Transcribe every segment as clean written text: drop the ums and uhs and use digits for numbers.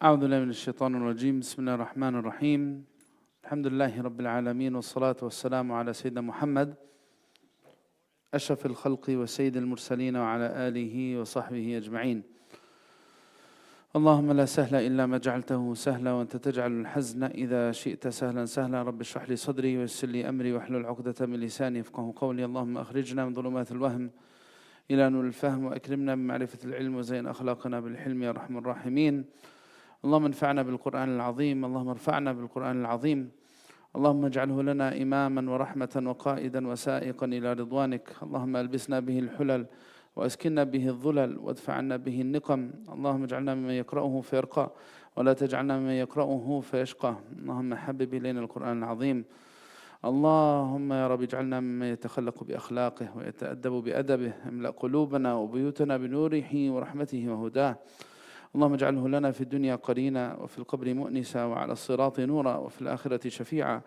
أعوذ بالله من الشيطان الرجيم بسم الله الرحمن الرحيم الحمد لله رب العالمين والصلاة والسلام على سيدنا محمد أشرف الخلق وسيد المرسلين وعلى آله وصحبه أجمعين. اللهم لا سهل إلا ما جعلته سهلا وأنت تجعل الحزن إذا شئت سهلا سهلا. رب اشرح لي صدري ويسر لي أمري واحلل عقدة من لساني يفقهوا قولي. اللهم أخرجنا من ظلمات الوهم إلى نور الفهم وأكرمنا بمعرفة العلم وزين أخلاقنا بالحلم يا أرحم الراحمين. اللهم انفعنا بالقرآن العظيم، اللهم ارفعنا بالقرآن العظيم، اللهم اجعله لنا إماما ورحمة وقائدا وسائقا إلى رضوانك. اللهم ألبسنا به الحلل وأسكننا به الظلل وادفع عنا به النقم. اللهم اجعلنا ممن يقرأه فيرقى ولا تجعلنا ممن يقرأه فيشقى. اللهم حبب إلينا القرآن العظيم. اللهم يا رب اجعلنا ممن يتخلق بأخلاقه ويتأدب بأدبه. املأ قلوبنا وبيوتنا بنوره ورحمته وهداه. اللهم اجعله لنا في الدنيا قرينا وفي القبر مؤنسا وعلى الصراط نورا وفي الآخرة شفيعا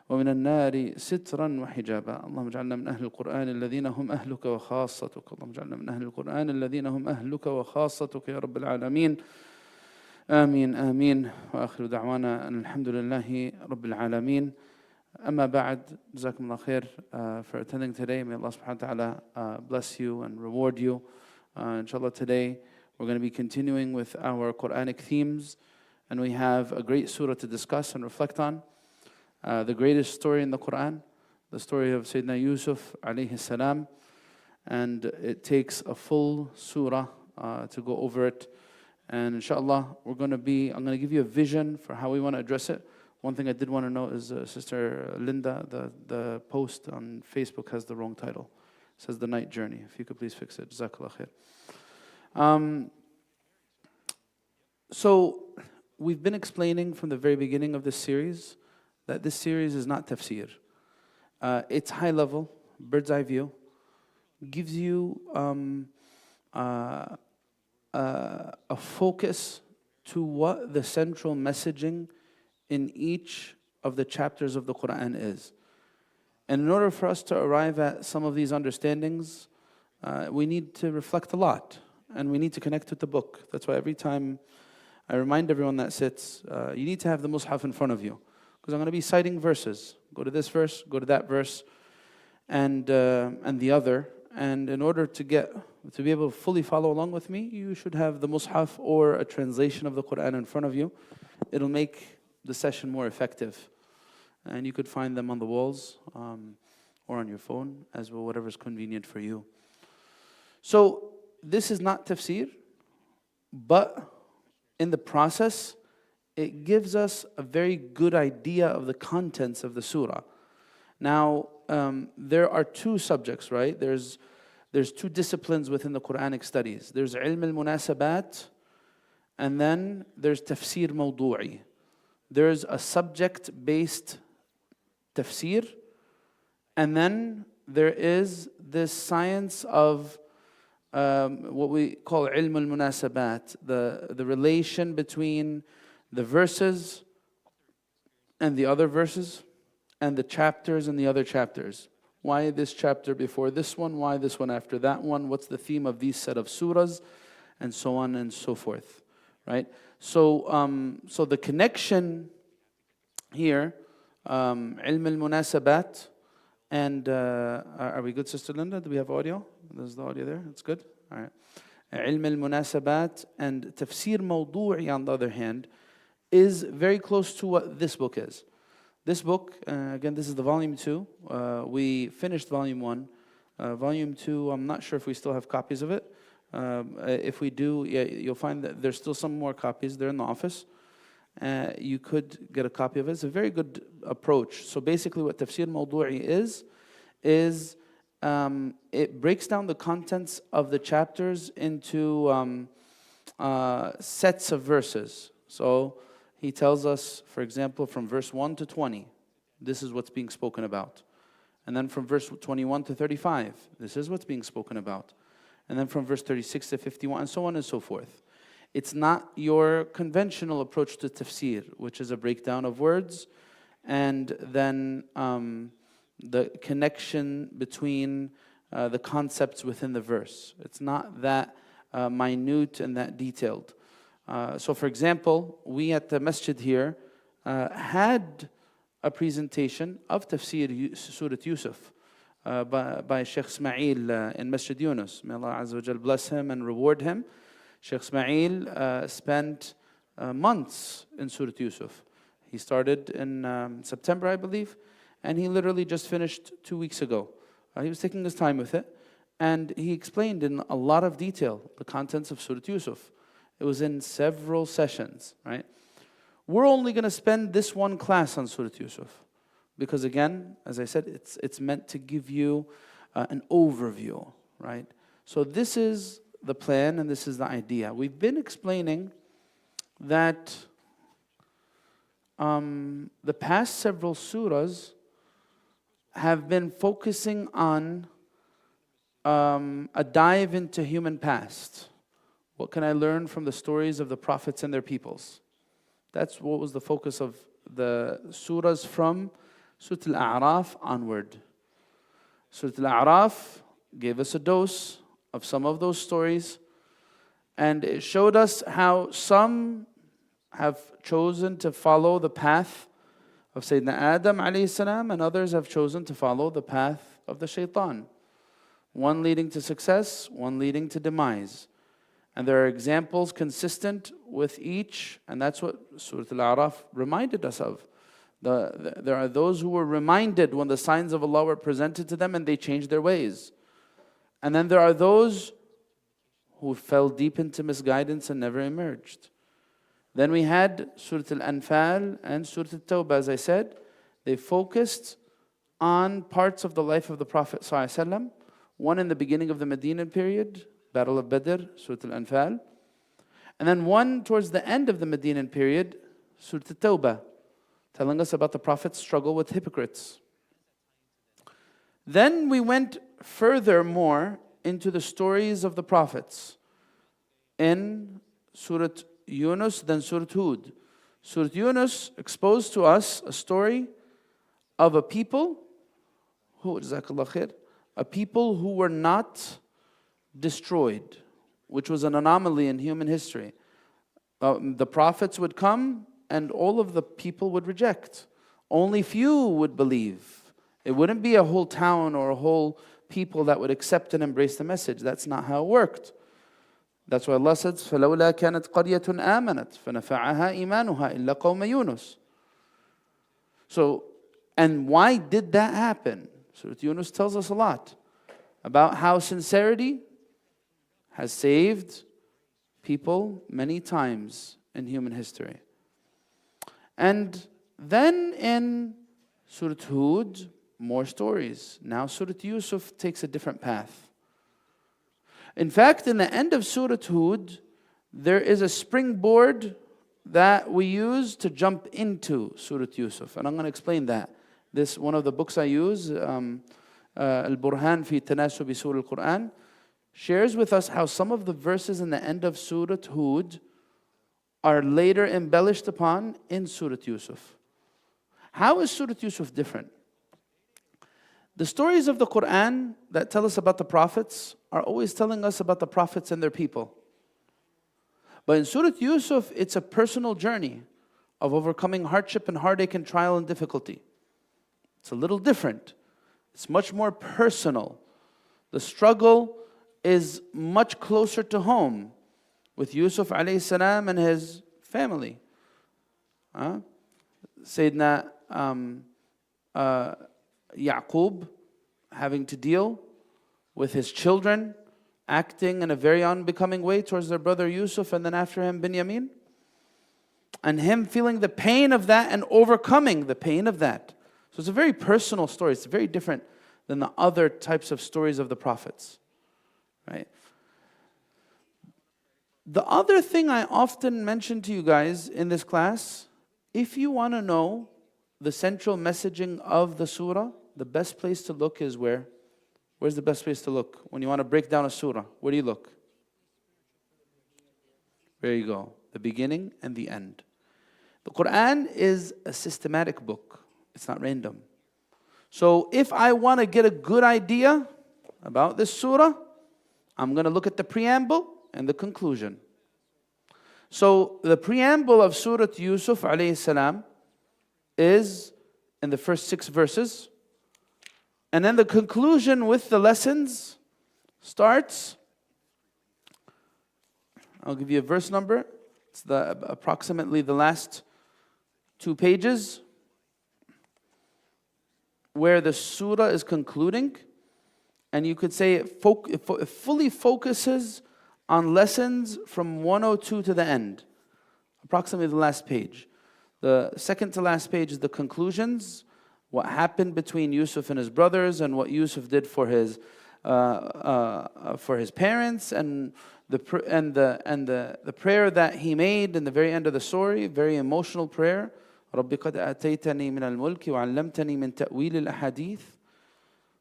ومن النار سترا وحجابا. اللهم اجعلنا من أهل القرآن الذين هم أهلك وخاصتك. اللهم اجعلنا من أهل القرآن الذين هم أهلك وخاصتك يا رب العالمين. آمين آمين. وآخر دعوانا أن الحمد لله رب العالمين. أما بعد, جزاكم الله خير for attending today. May Allah subhanahu wa ta'ala bless you and reward you. Inshallah, today we're going to be continuing with our Quranic themes, and we have a great surah to discuss and reflect on. The greatest story in the Quran, the story of Sayyidina Yusuf alayhi salam, and it takes a full surah to go over it. And inshallah, I'm going to give you a vision for how we want to address it. One thing I did want to know is Sister Linda, the post on Facebook has the wrong title. It says The Night Journey. If you could please fix it. Jazakallah khair. So we've been explaining from the very beginning of this series that this series is not tafsir. It's high level, bird's eye view, gives you a focus to what the central messaging in each of the chapters of the Quran is. And in order for us to arrive at some of these understandings, we need to reflect a lot. And we need to connect with the book. That's why every time I remind everyone that sits, you need to have the Mus'haf in front of you. Because I'm going to be citing verses. Go to this verse, go to that verse, and the other. And in order to be able to fully follow along with me, you should have the Mus'haf or a translation of the Quran in front of you. It'll make the session more effective. And you could find them on the walls or on your phone, as well, whatever is convenient for you. So, this is not tafsir, but in the process, it gives us a very good idea of the contents of the surah. Now, there are two subjects, right? There's two disciplines within the Quranic studies. There's ilm al-munasabat, and then there's tafsir mawdu'i. There's a subject-based tafsir, and then there is this science of what we call ilm al-munasabat, the relation between the verses and the other verses, and the chapters and the other chapters. Why this chapter before this one? Why this one after that one? What's the theme of these set of surahs? And so on and so forth, right? So the connection here, ilm al-munasabat, and are we good, Sister Linda? Do we have audio? There's the audio there. That's good. All right. Ilm al-munasabat and tafsir mawdu'i, on the other hand, is very close to what this book is. This book, again, this is the volume 2. We finished volume 1. Volume 2, I'm not sure if we still have copies of it. If we do, yeah, you'll find that there's still some more copies. They're in the office. You could get a copy of it. It's a very good approach. So basically what tafsir mawdu'i is it breaks down the contents of the chapters into sets of verses. So he tells us, for example, from verse 1 to 20, this is what's being spoken about. And then from verse 21 to 35, this is what's being spoken about. And then from verse 36 to 51, and so on and so forth. It's not your conventional approach to tafsir, which is a breakdown of words, and then the connection between the concepts within the verse. It's not that minute and that detailed. So for example, we at the masjid here had a presentation of Tafsir Surat Yusuf by Shaykh Ismail in Masjid Yunus. May Allah Azza wa Jal bless him and reward him. Shaykh Ismail spent months in Surat Yusuf. He started in September, I believe, and he literally just finished 2 weeks ago. He was taking his time with it, and he explained in a lot of detail the contents of Surat Yusuf. It was in several sessions, right? We're only going to spend this one class on Surat Yusuf because, again, as I said, it's meant to give you an overview, right? So this is the plan and this is the idea. We've been explaining that the past several surahs have been focusing on a dive into human past. What can I learn from the stories of the prophets and their peoples? That's what was the focus of the surahs from Surat Al-A'raf onward. Surat Al-A'raf gave us a dose of some of those stories, and it showed us how some have chosen to follow the path of Sayyidina Adam alayhi salam, and others have chosen to follow the path of the shaitan. One leading to success, one leading to demise. And there are examples consistent with each, and that's what Surah Al-A'raf reminded us of. There are those who were reminded when the signs of Allah were presented to them and they changed their ways. And then there are those who fell deep into misguidance and never emerged. Then we had Surah Al-Anfal and Surah Al-Tawbah, as I said. They focused on parts of the life of the Prophet ﷺ. One in the beginning of the Medinan period, Battle of Badr, Surah Al-Anfal. And then one towards the end of the Medinan period, Surah Al-Tawbah, telling us about the Prophet's struggle with hypocrites. Then we went furthermore into the stories of the prophets in Surah Yunus, then Surah Hud. Surah Yunus exposed to us a story of a people who, Jazakallah khair, a people who were not destroyed, which was an anomaly in human history. The prophets would come and all of the people would reject. Only few would believe. It wouldn't be a whole town or a whole people that would accept and embrace the message. That's not how it worked. That's why Allah said, فَلَوْلَا كَانَتْ قَرْيَةٌ آمَنَتْ فَنَفَعَهَا إِيمَانُهَا إِلَّا قَوْمَ يُونُسَ. So, and why did that happen? Surah Yunus tells us a lot about how sincerity has saved people many times in human history. And then in Surah Hud, more stories. Now Surah Yusuf takes a different path. In fact, in the end of Surah Hud, there is a springboard that we use to jump into Surah Yusuf. And I'm going to explain that. This, one of the books I use, Al-Burhan fi Tanasubi Surah Al-Quran, shares with us how some of the verses in the end of Surah Hud are later embellished upon in Surah Yusuf. How is Surah Yusuf different? The stories of the Quran that tell us about the prophets are always telling us about the prophets and their people. But in Surah Yusuf, it's a personal journey of overcoming hardship and heartache and trial and difficulty. It's a little different. It's much more personal. The struggle is much closer to home with Yusuf alayhi salam and his family. Sayyidina Yaqub having to deal with his children acting in a very unbecoming way towards their brother Yusuf, and then after him Binyamin, and him feeling the pain of that and overcoming the pain of that. So it's a very personal story. It's very different than the other types of stories of the prophets, right? The other thing I often mention to you guys in this class, if you want to know the central messaging of the surah, the best place to look is where? Where's the best place to look? When you want to break down a surah, where do you look? There you go. The beginning and the end. The Quran is a systematic book. It's not random. So if I want to get a good idea about this surah, I'm going to look at the preamble and the conclusion. So the preamble of Surat Yusuf alayhi salam is in the first 6 verses. And then the conclusion with the lessons starts, I'll give you a verse number. It's approximately the last 2 pages where the surah is concluding. And you could say it fully focuses on lessons from 102 to the end, approximately the last page. The second to last page is the conclusions, what happened between Yusuf and his brothers, and what Yusuf did for his parents, and the prayer that he made in the very end of the story, very emotional prayer. رَبِّ قَدْ آتَيْتَنِي مِنَ الْمُلْكِ وَعَلَّمْتَنِي مِنْ تَأْوِيلِ الْأَحَادِيثِ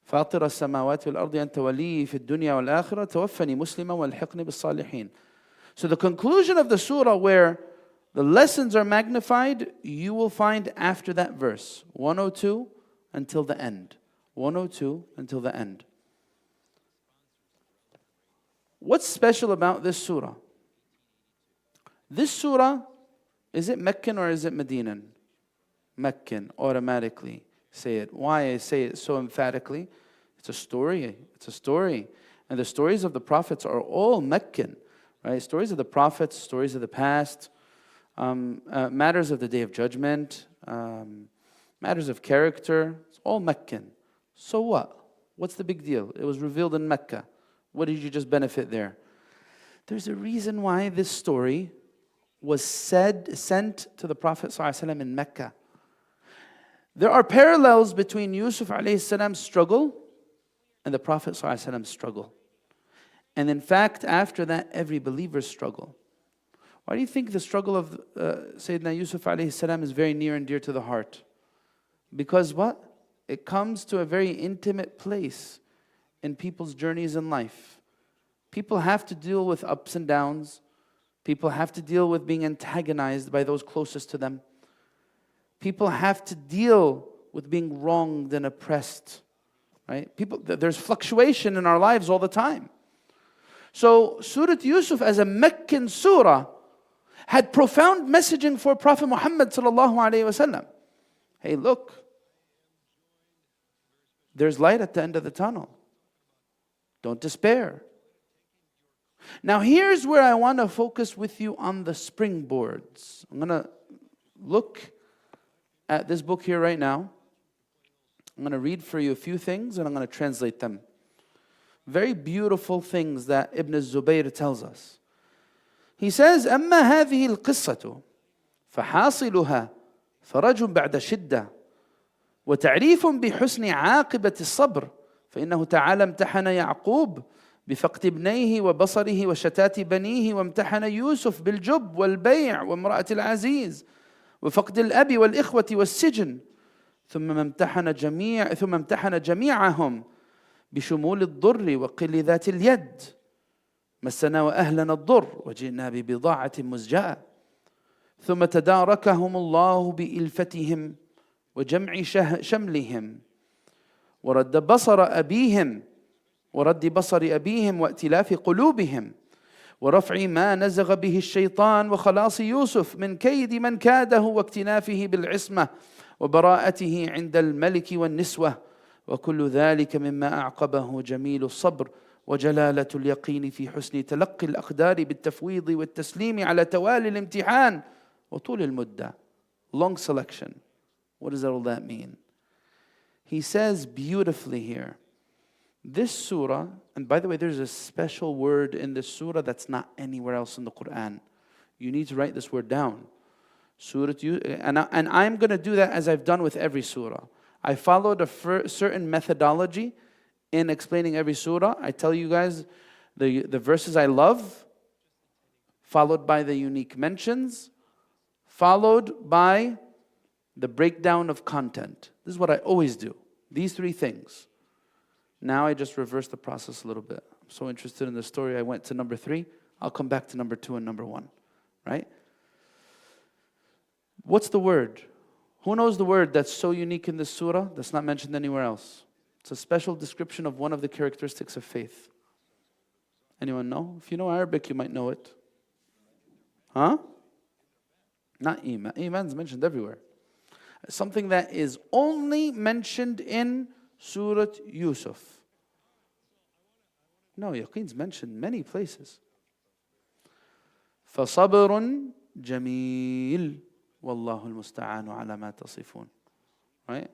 فاطر السماوات والأرض أنت ولي في الدنيا والآخرة توفني مسلما والحقني بالصالحين. So the conclusion of the surah, where the lessons are magnified, you will find after that verse, 102 until the end. 102 until the end. What's special about this surah? This surah, is it Meccan or is it Medinan? Meccan, automatically. Say it. Why I say it so emphatically? It's a story. It's a story. And the stories of the prophets are all Meccan, right? Stories of the prophets, stories of the past, matters of the Day of Judgment, matters of character. It's all Meccan. So what? What's the big deal? It was revealed in Mecca. What did you just benefit there? There's a reason why this story was sent to the Prophet ﷺ in Mecca. There are parallels between Yusuf alayhi salam's struggle and the Prophet ﷺ's struggle. And in fact, after that, every believer's struggle. Why do you think the struggle of Sayyidina Yusuf alayhi salam is very near and dear to the heart? Because what? It comes to a very intimate place in people's journeys in life. People have to deal with ups and downs. People have to deal with being antagonized by those closest to them. People have to deal with being wronged and oppressed, right? There's fluctuation in our lives all the time. So Surat Yusuf as a Meccan surah had profound messaging for Prophet Muhammad sallallahu alaihi wasallam. Hey, look, there's light at the end of the tunnel. Don't despair. Now here's where I want to focus with you on the springboards. I'm going to look at this book here right now. I'm going to read for you a few things and I'm going to translate them. Very beautiful things that Ibn Zubayr tells us. He says, أما هذه القصة فحاصلها فرج بعد شدة وتعريف بحسن عاقبة الصبر فإنه تعالى امتحن يعقوب بفقد ابنيه وبصره وشتات بنيه وامتحن يوسف بالجب والبيع وامرأة العزيز وفقد الأب والإخوة والسجن ثم امتحن جميعهم بشمول الضر وقل ذات اليد مسنا وأهلنا الضر وجئنا ببضاعة مزجاة ثم تداركهم الله بإلفتهم وجمع شملهم ورد بصر أبيهم وائتلاف قلوبهم ورفع ما نزغ به الشيطان وخلاص يوسف من كيد من كاده واكتنافه بالعصمة وبراءته عند الملك والنسوة وكل ذلك مما أعقبه جميل الصبر وجلالة اليقين في حسن تلقي الأقدار بالتفويض والتسليم على توالي الامتحان وطول المدة. Long selection. What does all that mean? He says beautifully here, this surah, and by the way, there's a special word in this surah that's not anywhere else in the Quran. You need to write this word down. And I'm going to do that as I've done with every surah. I followed a certain methodology in explaining every surah. I tell you guys the verses I love, followed by the unique mentions, followed by the breakdown of content. This is what I always do. These 3 things. Now I just reverse the process a little bit. I'm so interested in the story, I went to number 3. I'll come back to number 2 and number 1. Right? What's the word? Who knows the word that's so unique in this surah that's not mentioned anywhere else? It's a special description of one of the characteristics of faith. Anyone know? If you know Arabic, you might know it. Huh? Not iman. Iman is mentioned everywhere. Something that is only mentioned in Surat Yusuf. No, yaqeen is mentioned many places. فَصَبْرٌ جَمِيلٌ وَاللَّهُ الْمُسْتَعَانُ عَلَى مَا تَصِفُونَ. Right?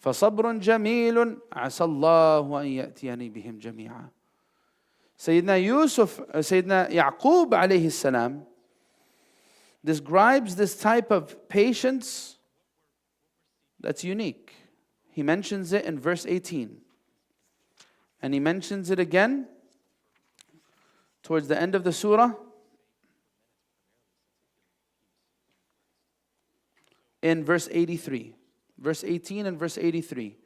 فَصَبْرٌ جَمِيلٌ عَسَى اللَّهُ أَن يَأْتِيَنِي بِهِمْ جَمِيعًا. Sayyidina Yaqub alayhi salam describes this type of patience that's unique. He mentions it in verse 18. And he mentions it again towards the end of the surah in verse 83. Verse 18 and verse 83.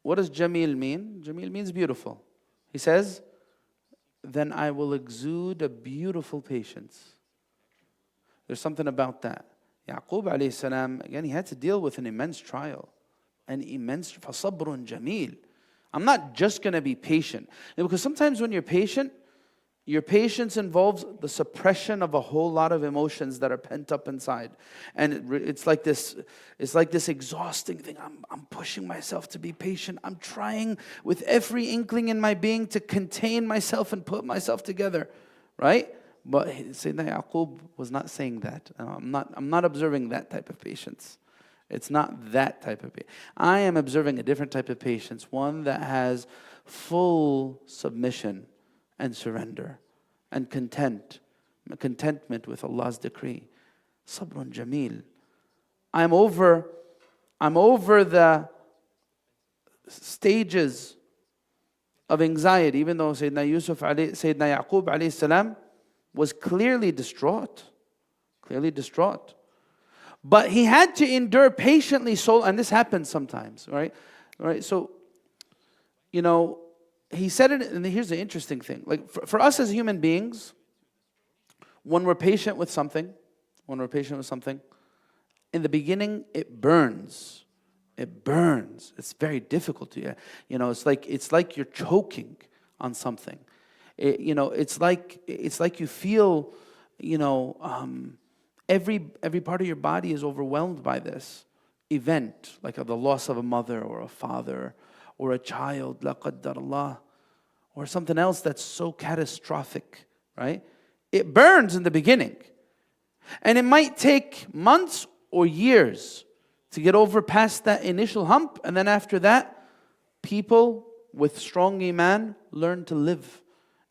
What does Jameel mean? Jameel means beautiful. He says, then I will exude a beautiful patience. There's something about that. Yaqub alayhi salam, again, he had to deal with an immense trial. An immense, فَصَبْرٌ جَمِيلٌ. I'm not just going to be patient. Because sometimes when you're patient, your patience involves the suppression of a whole lot of emotions that are pent up inside. And it's like this exhausting thing. I'm pushing myself to be patient. I'm trying with every inkling in my being to contain myself and put myself together. Right? But Sayyidina Yaqub was not saying that. I'm not observing that type of patience. It's not that type of patience. I am observing a different type of patience, one that has full submission and surrender and contentment with Allah's decree. Sabrun jameel. I'm over the stages of anxiety, even though Sayyidina Yaqub alayhi salam was clearly distraught. But he had to endure patiently, and this happens sometimes, right? So, he said it, and here's the interesting thing. Like for us as human beings, when we're patient with something, in the beginning it burns. It's very difficult to, it's like you're choking on something. It's like you feel, every part of your body is overwhelmed by this event, like the loss of a mother or a father or a child, la qaddar Allah, or something else that's so catastrophic, right? It burns in the beginning. And it might take months or years to get over past that initial hump, and then after that, people with strong iman learn to live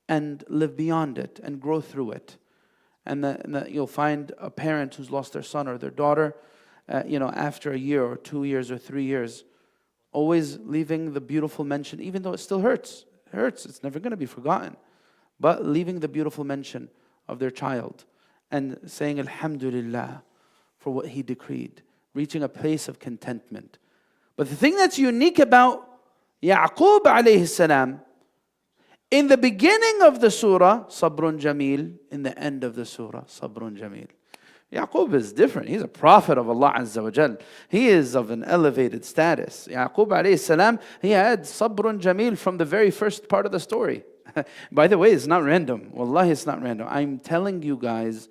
and live beyond it and grow through it. And you'll find a parent who's lost their son or their daughter, after a year or 2 years or 3 years, always leaving the beautiful mention, even though it still hurts. It hurts. It's never going to be forgotten. But leaving the beautiful mention of their child and saying Alhamdulillah for what He decreed, reaching a place of contentment. But the thing that's unique about Yaqub alayhi salam, in the beginning of the surah, Sabrun Jameel. In the end of the surah, Sabrun Jameel. Yaqub is different. He's a prophet of Allah Azza wa Jal. He is of an elevated status. Yaqub alayhi salam, he had Sabrun Jameel from the very first part of the story. By the way, it's not random. Wallahi, it's not random. I'm telling you guys,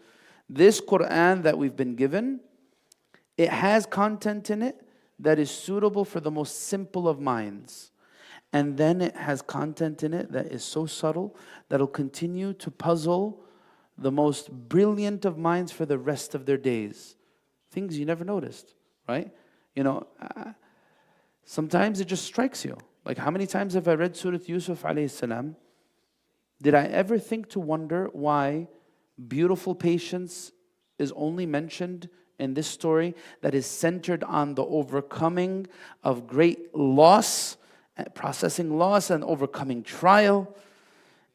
this Quran that we've been given, it has content in it that is suitable for the most simple of minds. And then it has content in it that is so subtle that it'll continue to puzzle the most brilliant of minds for the rest of their days. Things you never noticed, right? Sometimes it just strikes you. Like how many times have I read Surat Yusuf alayhi salam? Did I ever think to wonder why beautiful patience is only mentioned in this story that is centered on the overcoming of great loss, processing loss and overcoming trial?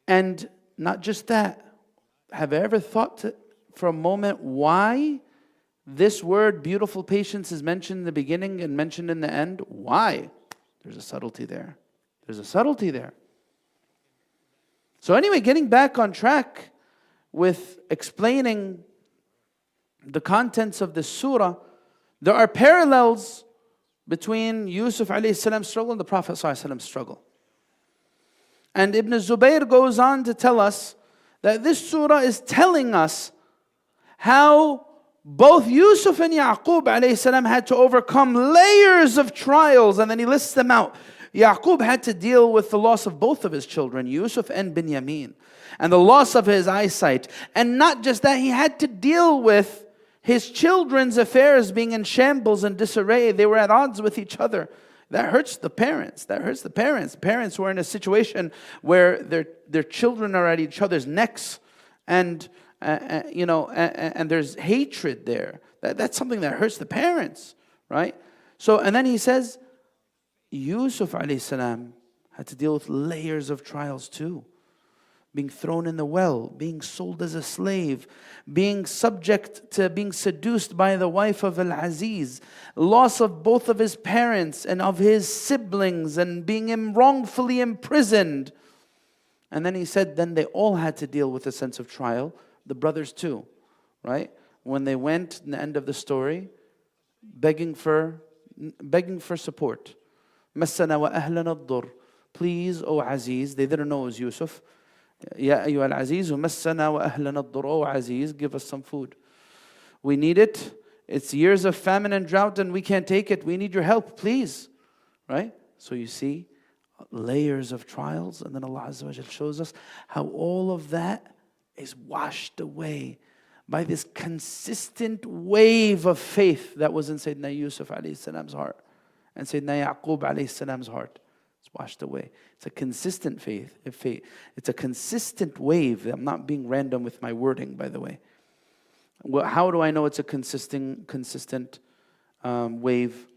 And not just that, have I ever thought for a moment why this word beautiful patience is mentioned in the beginning and mentioned in the end? Why? There's a subtlety there. So anyway, getting back on track with explaining the contents of this surah, there are parallels between Yusuf alayhi salam's struggle and the Prophet sallallahu alaihi wasallam's struggle. And Ibn Zubayr goes on to tell us that this surah is telling us how both Yusuf and Yaqub alayhi salam had to overcome layers of trials, and then he lists them out. Yaqub had to deal with the loss of both of his children, Yusuf and Binyamin, and the loss of his eyesight. And not just that, he had to deal with his children's affairs being in shambles and disarray. They were at odds with each other. That hurts the parents. That hurts the parents. Parents were in a situation where their children are at each other's necks, and and there's hatred there. That's something that hurts the parents, right? So, and then he says, Yusuf alayhi salam had to deal with layers of trials too. Being thrown in the well, being sold as a slave, being subject to being seduced by the wife of Al-Aziz, loss of both of his parents and of his siblings, and being wrongfully imprisoned. And then he said, then they all had to deal with a sense of trial. The brothers too, right? When they went, in the end of the story, begging for support. مَسَّنَا وَأَهْلَنَا الضُّرُّ. Please, O Aziz, they didn't know it was Yusuf. Ya ayyuha al-Aziz, مَسَّنَا وَأَهْلَنَا الضُّرُّ. O Aziz, give us some food. We need it. It's years of famine and drought and we can't take it. We need your help, please. Right? So you see, layers of trials, and then Allah Azza wa Jal shows us how all of that is washed away by this consistent wave of faith that was in Sayyidina Yusuf alayhi salam's heart and Sayyidina Yaqub alayhi salam's heart. It's washed away. It's a consistent faith. It's a consistent wave. I'm not being random with my wording, by the way. Well, how do I know it's a consistent wave?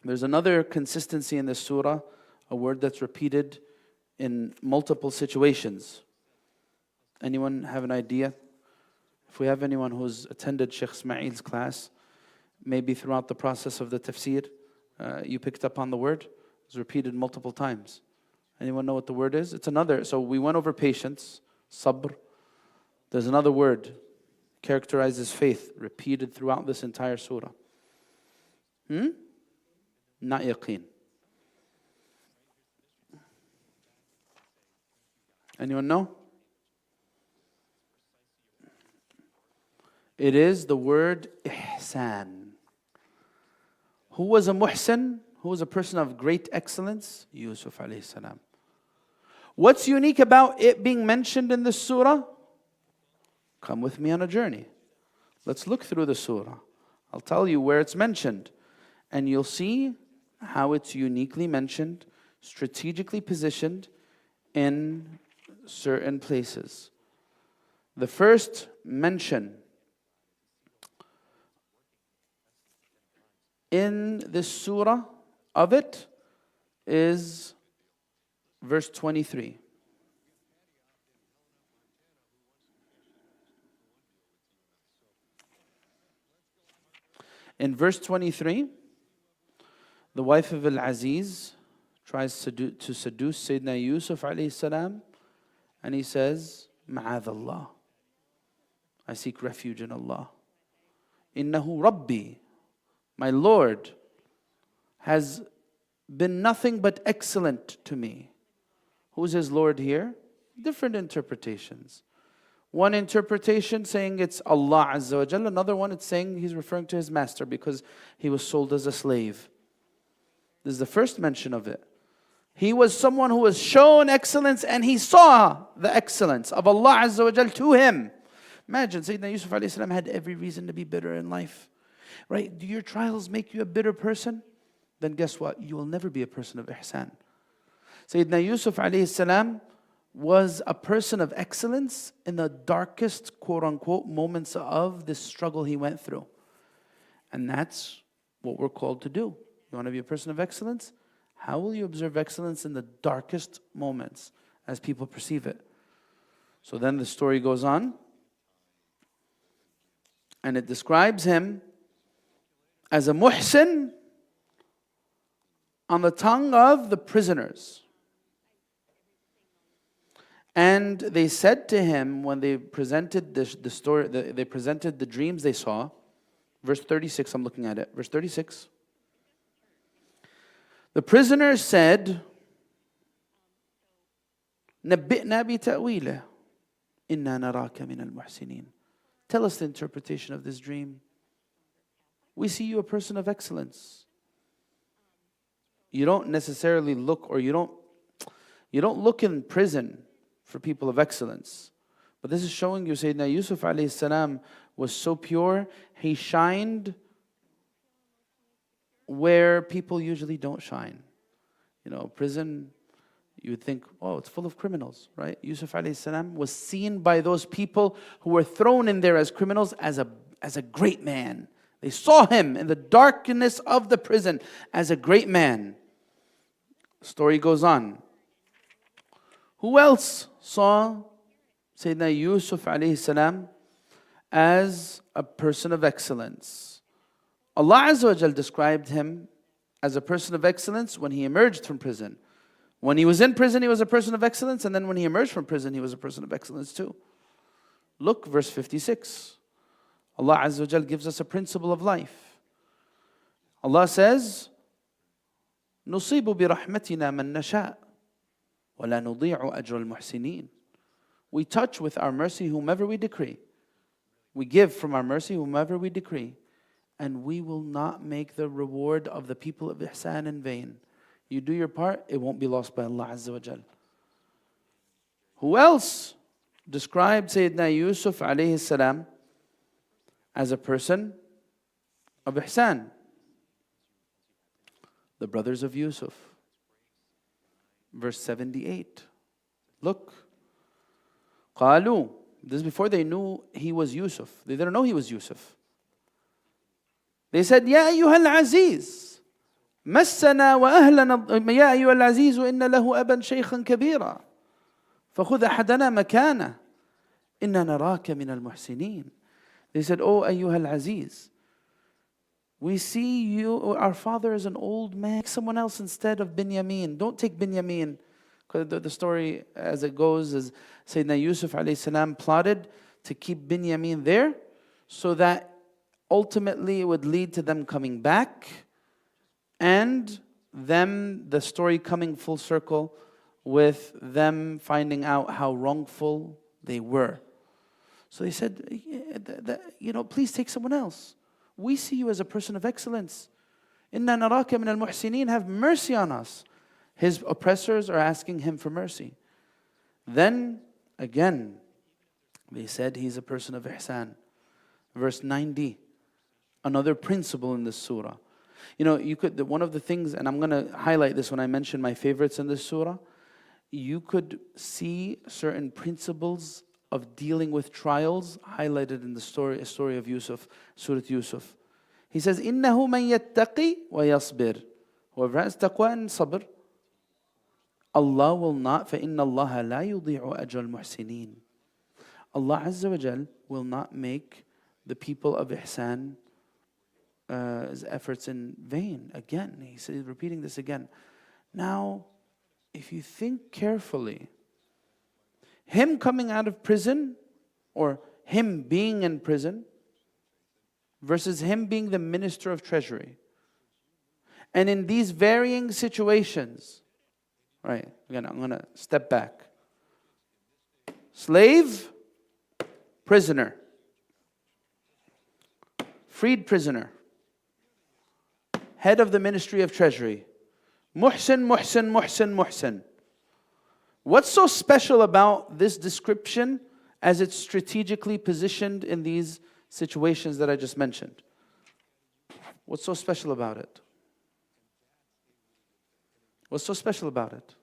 There's another consistency in this surah, a word that's repeated in multiple situations. Anyone have an idea? If we have anyone who's attended Shaykh Ismail's class, maybe throughout the process of the tafsir, you picked up on the word. It's repeated multiple times. Anyone know what the word is? It's another. So we went over patience, sabr. There's another word, characterizes faith, repeated throughout this entire surah. Not yaqeen. Anyone know? It is the word ihsan. Who was a muhsin? Who was a person of great excellence? Yusuf alayhi salam. What's unique about it being mentioned in this surah? Come with me on a journey. Let's look through the surah. I'll tell you where it's mentioned. And you'll see how it's uniquely mentioned, strategically positioned in certain places. The first mention in this surah of it is verse 23. In verse 23, the wife of Al-Aziz tries to seduce Sayyidina Yusuf alayhi salam, and he says, Ma'adh Allah, I seek refuge in Allah. Innahu Rabbi, my Lord has been nothing but excellent to me. Who's his Lord here? Different interpretations. One interpretation saying it's Allah Azza wa Jalla. Another one it's saying he's referring to his master because he was sold as a slave. This is the first mention of it. He was someone who was shown excellence and he saw the excellence of Allah Azza wa Jalla to him. Imagine Sayyidina Yusuf alayhi salam had every reason to be bitter in life. Right? Do your trials make you a bitter person? Then guess what? You will never be a person of ihsan. Sayyidina Yusuf alayhi salam was a person of excellence in the darkest, quote-unquote, moments of this struggle he went through. And that's what we're called to do. You want to be a person of excellence? How will you observe excellence in the darkest moments as people perceive it? So then the story goes on, and it describes him as a muhsin on the tongue of the prisoners. And they said to him when they presented the story, they presented the dreams they saw. Verse 36, I'm looking at it. Verse 36. The prisoners said, نبئنا بتأويله إنا نراك من المحسنين. Tell us the interpretation of this dream. We see you a person of excellence. You don't necessarily look, or you don't look in prison for people of excellence. But this is showing you Sayyidina Yusuf alayhi salam was so pure, he shined where people usually don't shine. Prison, you would think, oh, it's full of criminals, right? Yusuf alayhi salam was seen by those people who were thrown in there as criminals as a great man. They saw him in the darkness of the prison as a great man. Story goes on. Who else saw Sayyidina Yusuf alayhi salam as a person of excellence? Allah Azza wa Jal described him as a person of excellence when he emerged from prison. When he was in prison, he was a person of excellence, and then when he emerged from prison, he was a person of excellence too. Look, verse 56. Allah Azza wa Jal gives us a principle of life. Allah says, نُصِيبُ بِرَحْمَتِنَا مَن نَشَاءُ وَلَا نُضِيعُ أَجْرَ الْمُحْسِنِينَ. We touch with our mercy whomever we decree. We give from our mercy whomever we decree. And we will not make the reward of the people of ihsan in vain. You do your part, it won't be lost by Allah Azza wa Jal. Who else described Sayyidina Yusuf alayhi salam as a person of ihsan? The brothers of Yusuf. Verse 78. Look. قالوا. This is before they knew he was Yusuf. They didn't know he was Yusuf. They said, يا أيها العزيز مسنا وأهلنا يا أيها العزيز إن له أبا شيخا كبيرا فخذ أحدنا مكانه إنا نراك من المحسنين. They said, oh أيها العزيز, we see you, our father is an old man. Take someone else instead of Binyamin. Don't take Binyamin. Because the story as it goes is Sayyidina Yusuf alayhi salam plotted to keep Binyamin there so that ultimately it would lead to them coming back and them, the story coming full circle with them finding out how wrongful they were. So they said, please take someone else. We see you as a person of excellence. Inna naraka min al-muhsinin, have mercy on us. His oppressors are asking him for mercy. Then, again, they said he's a person of ihsan. Verse 90, another principle in this surah. One of the things, and I'm going to highlight this when I mention my favorites in this surah, you could see certain principles of dealing with trials highlighted in the story of Yusuf, Surat Yusuf. He says, إِنَّهُ مَن يَتَّقِي وَيَصْبِرْ. Whoever has taqwa and sabr, Allah will not, فَإِنَّ اللَّهَ لَا يُضِيعُ أَجْرَ الْمُحْسِنِينَ. Allah Azza wa Jal will not make the people of ihsan efforts in vain. Again, he's repeating this again. Now, if you think carefully, him coming out of prison or him being in prison versus him being the minister of treasury. And in these varying situations, right, again, I'm going to step back. Slave, prisoner. Freed prisoner. Head of the Ministry of Treasury. Muhsin, muhsin, muhsin, muhsin. What's so special about this description as it's strategically positioned in these situations that I just mentioned? What's so special about it? What's so special about it?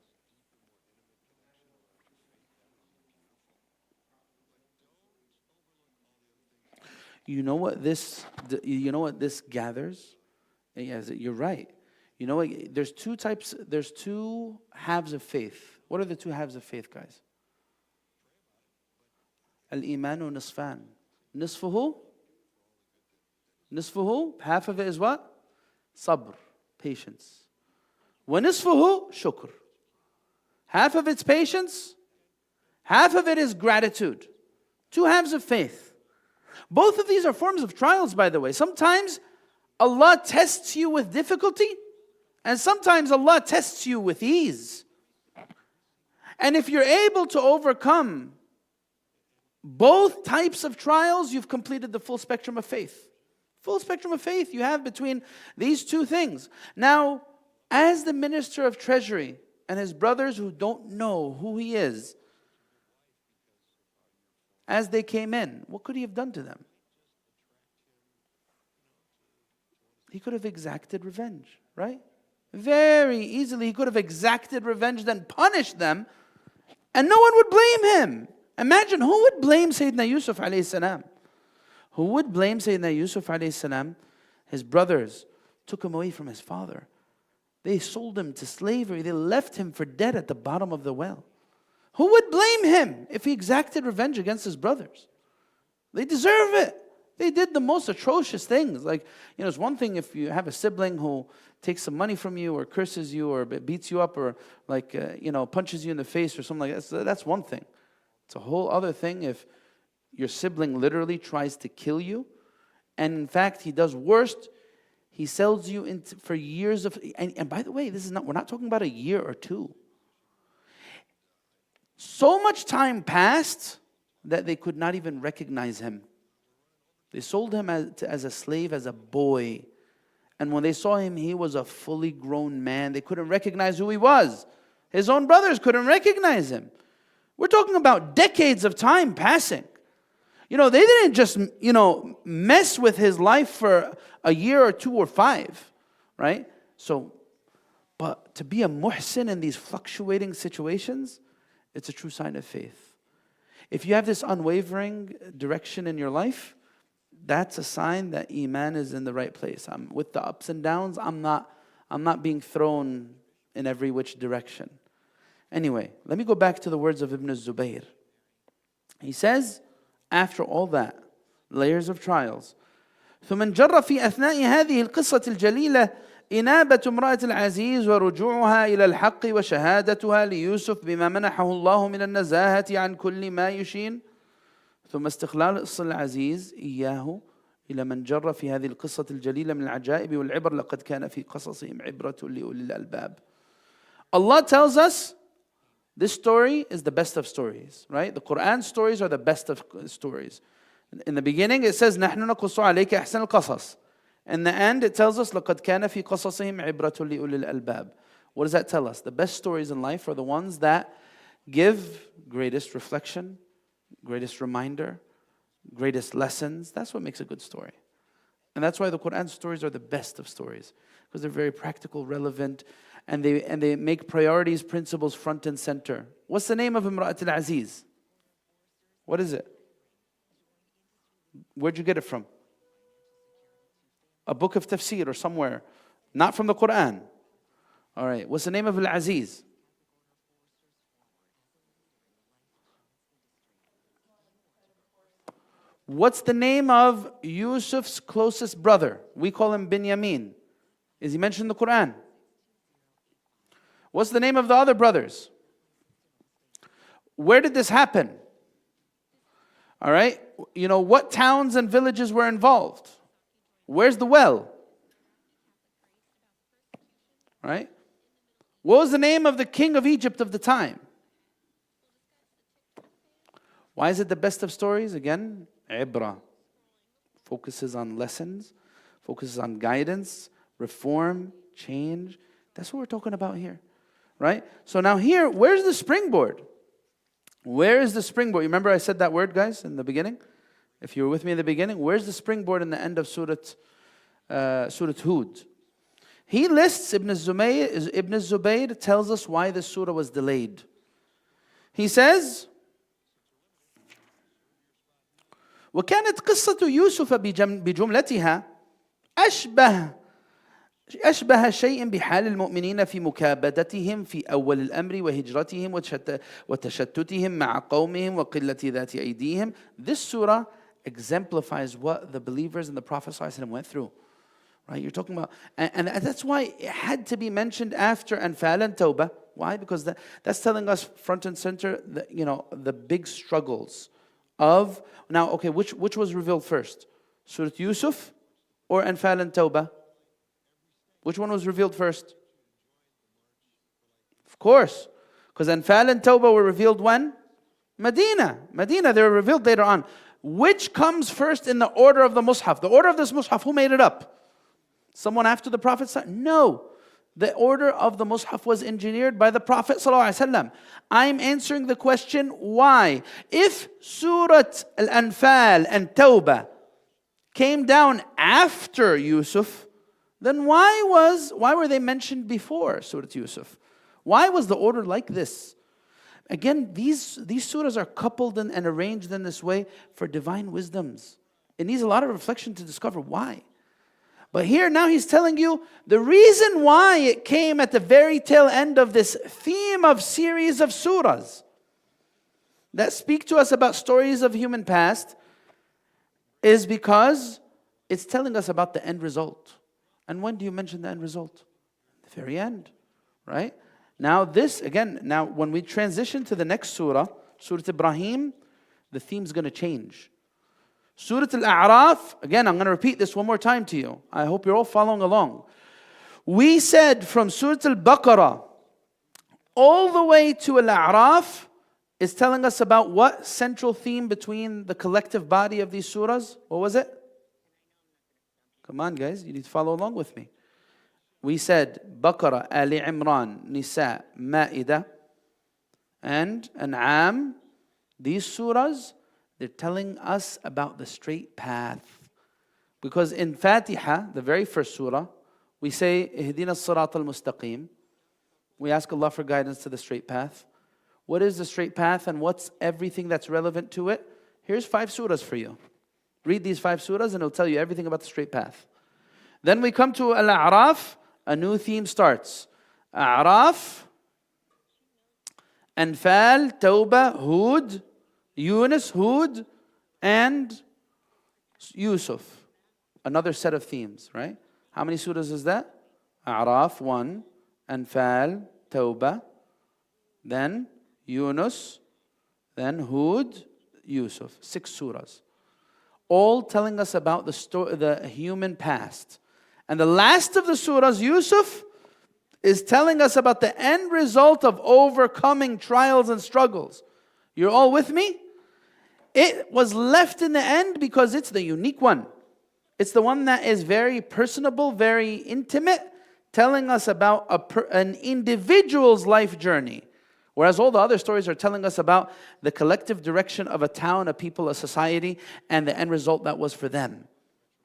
You know what this gathers? Yes, you're right. You know what? There's two halves of faith. What are the two halves of faith, guys? Al-imanu nisfan. Nisfuhu, half of it is what? Sabr, patience. Wa nisfuhu, shukr. Half of it's patience, half of it is gratitude. Two halves of faith. Both of these are forms of trials, by the way. Sometimes Allah tests you with difficulty, and sometimes Allah tests you with ease. And if you're able to overcome both types of trials, you've completed the full spectrum of faith. Full spectrum of faith you have between these two things. Now, as the Minister of Treasury and his brothers who don't know who he is, as they came in, what could he have done to them? He could have exacted revenge, right? Very easily he could have exacted revenge, then punished them, and no one would blame him. Imagine, who would blame Sayyidina Yusuf alayhi salam? Who would blame Sayyidina Yusuf alayhi salam? His brothers took him away from his father. They sold him to slavery. They left him for dead at the bottom of the well. Who would blame him if he exacted revenge against his brothers? They deserve it. They did the most atrocious things. Like, it's one thing if you have a sibling who takes some money from you or curses you or beats you up or punches you in the face or something like that. That's one thing. It's a whole other thing if your sibling literally tries to kill you, and in fact he does worst. He sells you into for years of, and by the way, we're not talking about a year or two. So much time passed that they could not even recognize him. They sold him as a slave, as a boy. And when they saw him, he was a fully grown man. They couldn't recognize who he was. His own brothers couldn't recognize him. We're talking about decades of time passing. They didn't just, mess with his life for a year or 2 or 5, right? So, but to be a muhsin in these fluctuating situations, it's a true sign of faith. If you have this unwavering direction in your life, that's a sign that Iman is in the right place. With the ups and downs, I'm not being thrown in every which direction. Anyway, let me go back to the words of Ibn Zubayr. He says, after all that, layers of trials, ثم انجر في أثناء هذه القصة الجليلة إنابة امرأة العزيز ورجوعها إلى الحق وشهادتها ليوسف بما منحه الله من النزاهة عن كل ما يشين ثم استخلال العزيز إياه إلى من جر في هذه القصة الجليلة من العجائب والعبر لقد كان في قصصهم عبرة لأولي الألباب. Allah tells us this story is the best of stories, right? The Quran stories are the best of stories. In the beginning it says نحن نقص عليك أحسن القصص. In the end it tells us لقد كان في قصصهم عبرة لأولي الألباب. What does that tell us? The best stories in life are the ones that give greatest reflection, greatest reminder, greatest lessons. That's what makes a good story. And that's why the Quran stories are the best of stories, because they're very practical, relevant, and they make priorities, principles front and center. What's the name of Imra'at al-Aziz? What is it? Where'd you get it from? A book of tafsir or somewhere. Not from the Quran. All right. What's the name of al-Aziz? What's the name of Yusuf's closest brother? We call him Binyamin. Is he mentioned in the Quran? What's the name of the other brothers? Where did this happen? All right. What towns and villages were involved? Where's the well? Right? What was the name of the king of Egypt of the time? Why is it the best of stories? Again, Ibra. Focuses on lessons, focuses on guidance, reform, change. That's what we're talking about here. Right? So now here, where's the springboard? Where is the springboard? You remember I said that word, guys, in the beginning? If you were with me in the beginning, where's the springboard in the end of Surat Hud? He lists, Ibn Zubayr tells us why this surah was delayed. He says, وكانت قصة يوسف بجملتها أشبه شيء بحال المؤمنين في مكابدتهم في أول الأمر وهجرتهم وتشتتهم مع قومهم وقلة ذات أيديهم. This surah exemplifies what the believers and the Prophet ﷺ went through. Right? You're talking about, and that's why it had to be mentioned after Anfal and Tawbah. Why? Because that's telling us front and center, the big struggles of, now, okay, which was revealed first? Surat Yusuf or Anfal and Tawbah? Which one was revealed first? Of course, because Anfal and Tawbah were revealed when? Medina, they were revealed later on. Which comes first in the order of the Mus'haf? The order of this Mus'haf, who made it up? Someone after the Prophet? No. The order of the Mus'haf was engineered by the Prophet ﷺ. I'm answering the question, why? If Surat Al-Anfal and Tawbah came down after Yusuf, then why were they mentioned before Surat Yusuf? Why was the order like this? Again, these surahs are coupled and arranged in this way for divine wisdoms. It needs a lot of reflection to discover why. But here now he's telling you the reason why it came at the very tail end of this theme of series of surahs that speak to us about stories of human past is because it's telling us about the end result. And when do you mention the end result? The very end, right? Now when we transition to the next surah, Surah Ibrahim, the theme's going to change. Surah Al-A'raf, again, I'm going to repeat this one more time to you. I hope you're all following along. We said from Surah Al-Baqarah all the way to Al-A'raf is telling us about what central theme between the collective body of these surahs? What was it? Come on, guys, you need to follow along with me. We said Baqarah, Ali Imran, Nisa, Ma'idah, and An'am. These surahs, they're telling us about the straight path. Because in Fatiha, the very first surah, we say, Ihdina as-sirat al-mustaqim. We ask Allah for guidance to the straight path. What is the straight path and what's everything that's relevant to it? Here's 5 surahs for you. Read these 5 surahs and it'll tell you everything about the straight path. Then we come to Al-A'raf, a new theme starts. A'raf, Anfal, Tawbah, Hud, Yunus, Hud, and Yusuf. Another set of themes, right? How many surahs is that? A'raf, 1, Anfal, Tawbah, then Yunus, then Hud, Yusuf. 6 surahs. All telling us about the human past. And the last of the surahs, Yusuf, is telling us about the end result of overcoming trials and struggles. You're all with me? It was left in the end because it's the unique one. It's the one that is very personable, very intimate, telling us about an individual's life journey. Whereas all the other stories are telling us about the collective direction of a town, a people, a society, and the end result that was for them.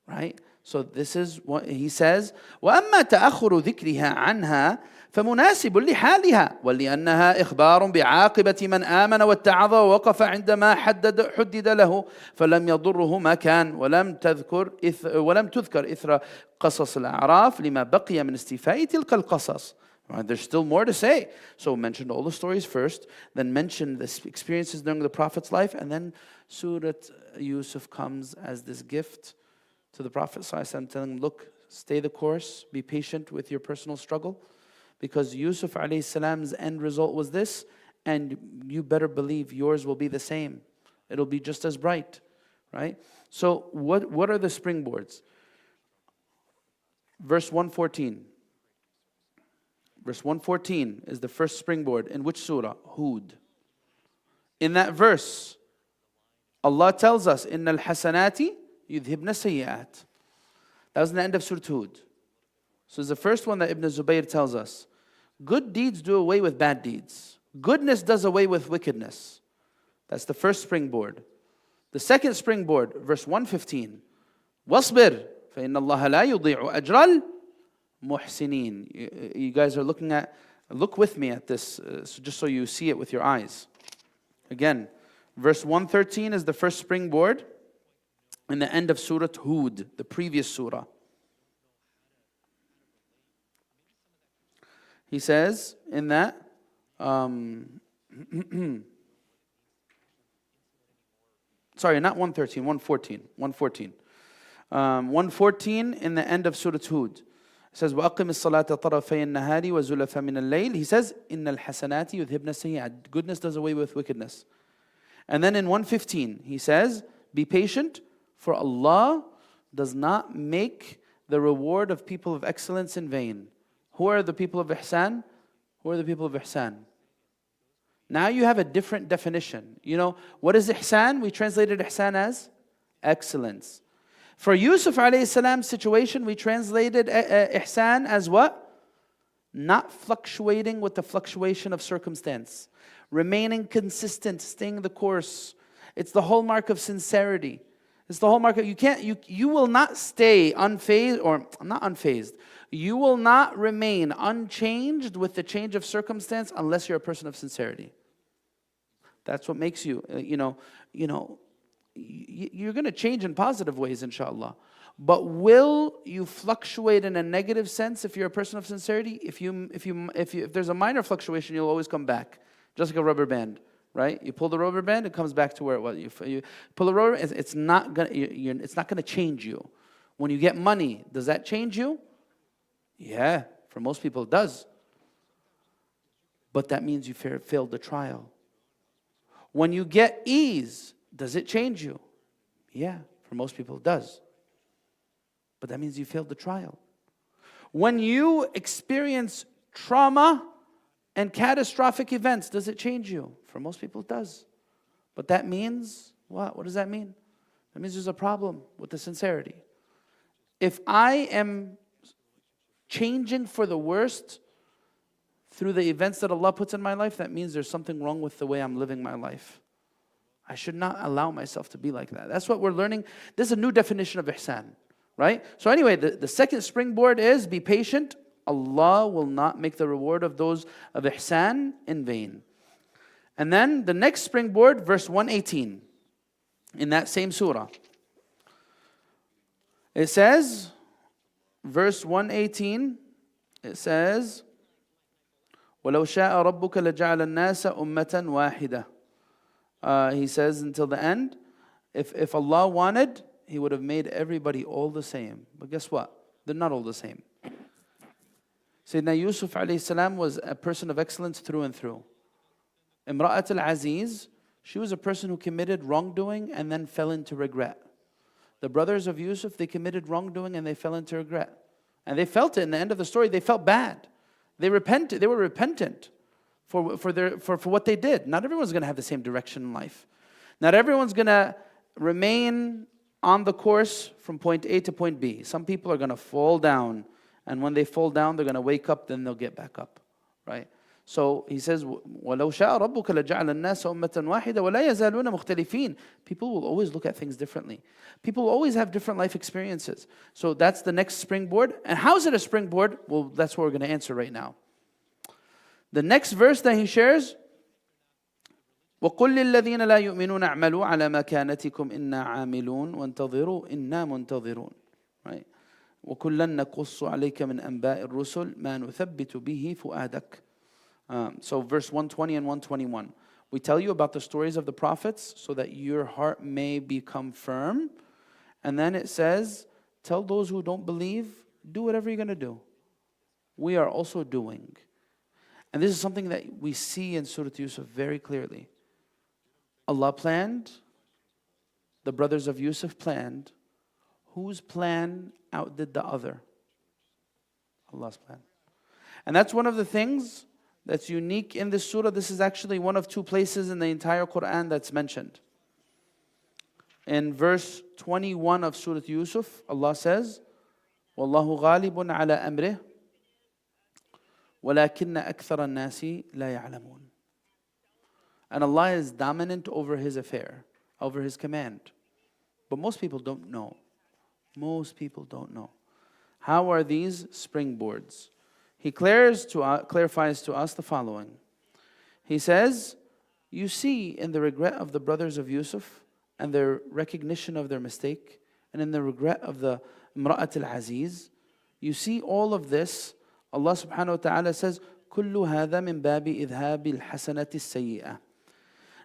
Right? So this is what he says. وَأَمَّا تَأَخُّرُ ذِكْرِهَا عَنْهَا فمناسب لحالها ولأنها إخبار بعاقبة من آمن واتعظ ووقف عندما حدد له فلم يضره ما كان ولم تذكر إثر قصص الأعراف لما بقي من استيفاء تلك القصص. Right, there's still more to say. So mentioned all the stories first, then mentioned the experiences during the Prophet's life, and then Surat Yusuf comes as this gift to the Prophet ﷺ, telling him, look, stay the course, be patient with your personal struggle, because Yusuf ﷺ's end result was this, and you better believe yours will be the same. It'll be just as bright, right? So what are the springboards? Verse 114. Verse 114 is the first springboard. In which surah? Hud. In that verse, Allah tells us, إِنَّ الْحَسَنَاتِ يُذْهِبْنَ السَّيِّئَاتِ. That was the end of Surah Hud. So it's the first one that Ibn Zubayr tells us. Good deeds do away with bad deeds. Goodness does away with wickedness. That's the first springboard. The second springboard, verse 115. وَاصْبِرْ فَإِنَّ اللَّهَ لَا يُضِيعُ أَجْرَ الْمُحْسِنِينَ. You guys are look with me at this, just so you see it with your eyes. Again, verse 113 is the first springboard in the end of Surah Hud, the previous surah. He says in that, sorry, not 113, 114. 114 in the end of Surah Hud. It says, وَأَقِمِ الصَّلَاةَ طَرَفَيِ النَّهَارِ وَزُلَفًا مِنَ اللَّيْلِ. He says, إِنَّ الْحَسَنَاتِ يُذْهِبْنَ السَّيِّئَاتِ. Goodness does away with wickedness. And then in 115, he says, be patient, for Allah does not make the reward of people of excellence in vain. Who are the people of ihsan? Who are the people of ihsan? Now you have a different definition. You know, what is ihsan? We translated ihsan as excellence. For Yusuf alayhi salam's situation, we translated ihsan as what? Not fluctuating with the fluctuation of circumstance. Remaining consistent, staying the course. It's the hallmark of sincerity. It's the hallmark of, you will not stay unfazed, or not unfazed. You will not remain unchanged with the change of circumstance unless you're a person of sincerity. That's what makes you, you're going to change in positive ways, inshallah. But will you fluctuate in a negative sense if you're a person of sincerity? If there's a minor fluctuation, you'll always come back, just like a rubber band, right? You pull the rubber band, it comes back to where it was. You pull the rubber, it's not gonna change you. When you get money, does that change you? Yeah, for most people it does. But that means you failed the trial. When you get ease, does it change you? Yeah, for most people it does. But that means you failed the trial. When you experience trauma and catastrophic events, does it change you? For most people it does. But that means what? What does that mean? That means there's a problem with the sincerity. If I am changing for the worst through the events that Allah puts in my life, that means there's something wrong with the way I'm living my life. I should not allow myself to be like that. That's what we're learning. This is a new definition of ihsan, right? So anyway, the second springboard is be patient. Allah will not make the reward of those of ihsan in vain. And then the next springboard, verse 118, in that same surah. It says, verse 118, it says, وَلَوْ شَاءَ رَبُّكَ لَجَعَلَ النَّاسَ أُمَّةً وَاحِدَةً. He says until the end, if Allah wanted, He would have made everybody all the same. But guess what? They're not all the same. Sayyidina Yusuf alayhi salam was a person of excellence through and through. Imra'at al-Aziz, she was a person who committed wrongdoing and then fell into regret. The brothers of Yusuf, they committed wrongdoing and they fell into regret. And they felt it in the end of the story. They felt bad. They repented. They were repentant for what they did. Not everyone's going to have the same direction in life. Not everyone's going to remain on the course from point A to point B. Some people are going to fall down. And when they fall down, they're going to wake up, then they'll get back up. Right? So he says, وَلَوْ شَاءَ رَبُّكَ لَجَعَلَ النَّاسَ أُمَّةً وَاحِدَةً وَلَا يَزَالُونَ مُخْتَلِفِينَ. People will always look at things differently. People will always have different life experiences. So that's the next springboard. And how is it a springboard? Well, that's what we're going to answer right now. The next verse that he shares, وَقُلْ لِلَّذِينَ لَا يُؤْمِنُونَ اعْمَلُوا عَلَى مَكَانَتِكُمْ إِنَّا عَامِلُونَ وَانْتَظِرُوا إِنَّا مُنْتَظِرُونَ. Right? وَكُلًّا نَقُصُّ عَلَيْكَ مِنْ أَنْبَاءِ الرُّسُلِ مَا نُثَبِّتُ بِهِ فُؤَادَكَ. So verse 120 and 121. We tell you about the stories of the prophets so that your heart may become firm. And then it says, tell those who don't believe, do whatever you're going to do. We are also doing. And this is something that we see in Surat Yusuf very clearly. Allah planned, the brothers of Yusuf planned. Whose plan outdid the other? Allah's plan. And that's one of the things that's unique in this surah. This is actually one of two places in the entire Quran that's mentioned. In verse 21 of Surat Yusuf, Allah says, وَاللَّهُ غَالِبٌ عَلَى أَمْرِهِ وَلَكِنَّ أَكْثَرَ النَّاسِ لَا يَعْلَمُونَ. And Allah is dominant over His affair, over His command. But most people don't know. Most people don't know. How are these springboards? He clarifies to us the following. He says, you see in the regret of the brothers of Yusuf and their recognition of their mistake, and in the regret of the Imra'at al-Aziz, you see all of this. Allah subhanahu wa ta'ala says, كُلُّ هَذَا مِن بَابِ إِذْهَابِ الْحَسَنَةِ السَّيِّئَةِ.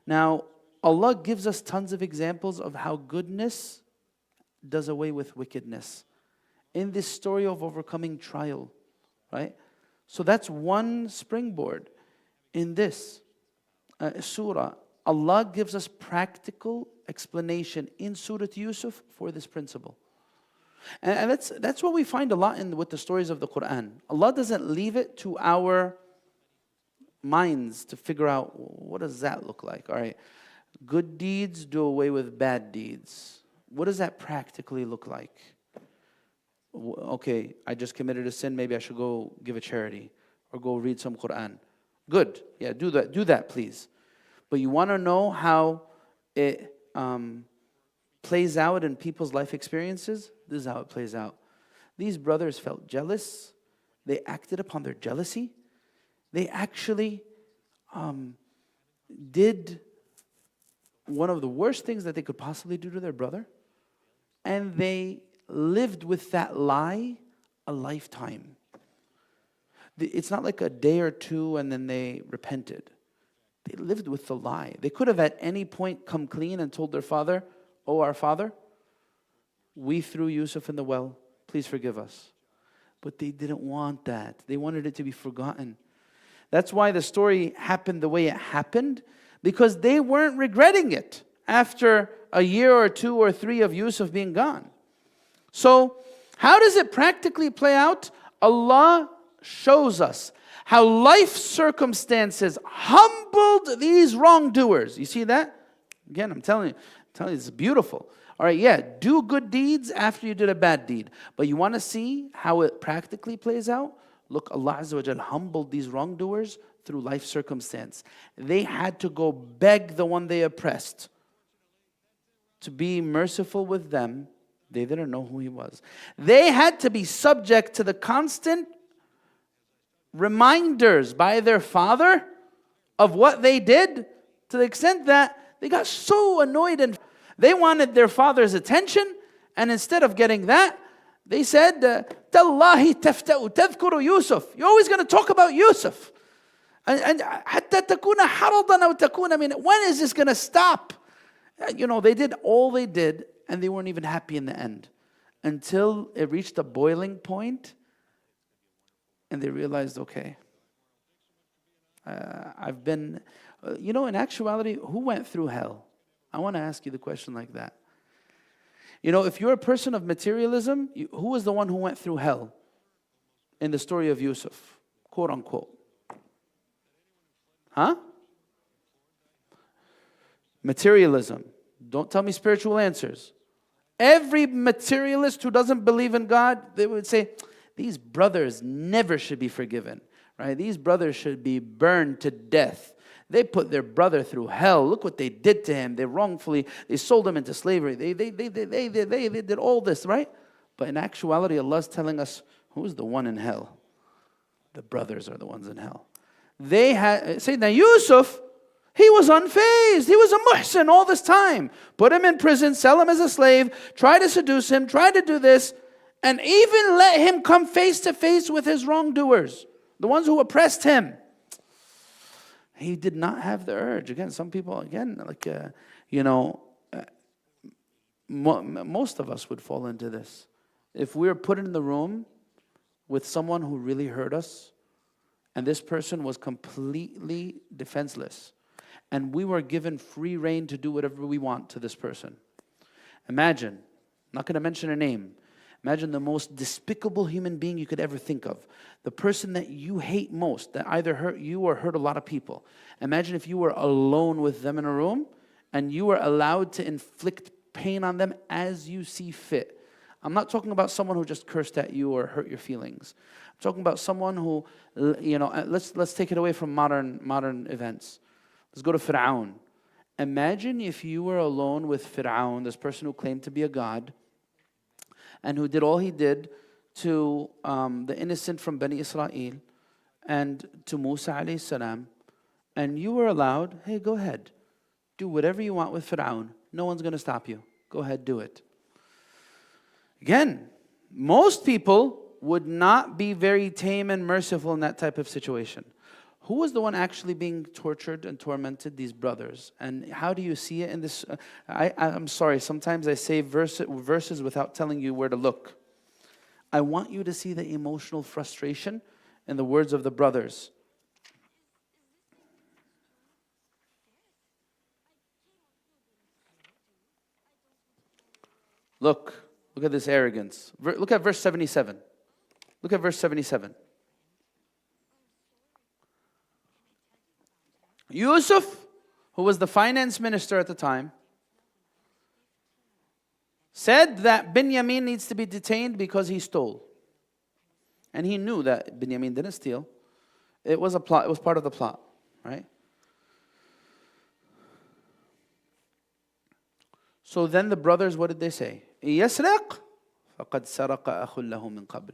Now, Allah gives us tons of examples of how goodness does away with wickedness. In this story of overcoming trial, right? So that's one springboard. In this surah, Allah gives us practical explanation in Surat Yusuf for this principle. And that's what we find a lot with the stories of the Quran. Allah doesn't leave it to our minds to figure out, what does that look like? All right, good deeds do away with bad deeds. What does that practically look like? Okay, I just committed a sin, maybe I should go give a charity or go read some Quran. Good, yeah, do that please. But you want to know how it plays out in people's life experiences? This is how it plays out. These brothers felt jealous. They acted upon their jealousy. They actually did one of the worst things that they could possibly do to their brother. And they lived with that lie a lifetime. It's not like a day or two and then they repented. They lived with the lie. They could have at any point come clean and told their father, "Oh, our father, we threw Yusuf in the well. Please forgive us." But they didn't want that. They wanted it to be forgotten. That's why the story happened the way it happened, because they weren't regretting it after a year or 2 or 3 of Yusuf being gone. So, how does it practically play out? Allah shows us how life circumstances humbled these wrongdoers. You see that? Again, I'm telling you, it's beautiful. All right, yeah, do good deeds after you did a bad deed. But you want to see how it practically plays out? Look, Allah Azza wa Jal humbled these wrongdoers through life circumstance. They had to go beg the one they oppressed to be merciful with them. They didn't know who he was. They had to be subject to the constant reminders by their father of what they did, to the extent that they got so annoyed and they wanted their father's attention, and instead of getting that, they said, "Tallahi tafta'u tadhkuru Yusuf." You're always going to talk about Yusuf. And hatta takuna haradan aw takuna, I mean, when is this going to stop? They did all they did, and they weren't even happy in the end. Until it reached a boiling point, and they realized, okay, I've been, in actuality, who went through hell? I want to ask you the question like that. If you're a person of materialism, who was the one who went through hell in the story of Yusuf, quote unquote? Huh? Materialism. Don't tell me spiritual answers. Every materialist who doesn't believe in God, they would say, these brothers never should be forgiven. Right? These brothers should be burned to death. They put their brother through hell. Look what they did to him. They sold him into slavery. They did all this, right? But in actuality, Allah's telling us, who's the one in hell? The brothers are the ones in hell. They had, now Yusuf, he was unfazed. He was a muhsin all this time. Put him in prison, sell him as a slave, try to seduce him, try to do this, and even let him come face to face with his wrongdoers, the ones who oppressed him. He did not have the urge. Again, some people, most of us would fall into this. If we were put in the room with someone who really hurt us, and this person was completely defenseless, and we were given free rein to do whatever we want to this person. Imagine, I'm not going to mention a name, imagine the most despicable human being you could ever think of. The person that you hate most, that either hurt you or hurt a lot of people. Imagine if you were alone with them in a room and you were allowed to inflict pain on them as you see fit. I'm not talking about someone who just cursed at you or hurt your feelings. I'm talking about someone who, let's take it away from modern events. Let's go to Fir'aun. Imagine if you were alone with Fir'aun, this person who claimed to be a god, and who did all he did to the innocent from Bani Israel and to Musa alayhi salam, and you were allowed, hey, go ahead, do whatever you want with Fir'aun. No one's going to stop you. Go ahead, do it. Again, most people would not be very tame and merciful in that type of situation. Who was the one actually being tortured and tormented? These brothers. And how do you see it in this? I'm sorry, sometimes I say verses without telling you where to look. I want you to see the emotional frustration in the words of the brothers. Look at this arrogance. Look at verse 77. Look at verse 77. Yusuf, who was the finance minister at the time, said that Binyamin needs to be detained because he stole. And he knew that Binyamin didn't steal. It was a plot, it was part of the plot, right? So then the brothers, what did they say? يَسْرِقْ فَقَدْ سَرَقَ أَخٌ لَهُ مِنْ قَبْلِ.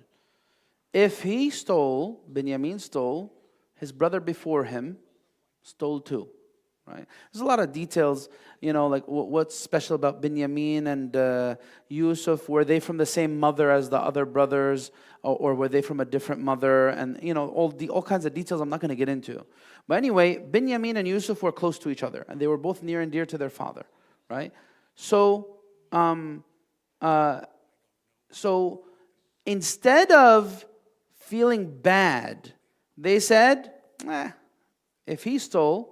If he stole, Binyamin stole, his brother before him stole too. Right? There's a lot of details, like what's special about Binyamin and Yusuf. Were they from the same mother as the other brothers, or were they from a different mother? And all kinds of details I'm not going to get into. But anyway, Binyamin and Yusuf were close to each other, and they were both near and dear to their father. Right? So, instead of feeling bad, they said, if he stole,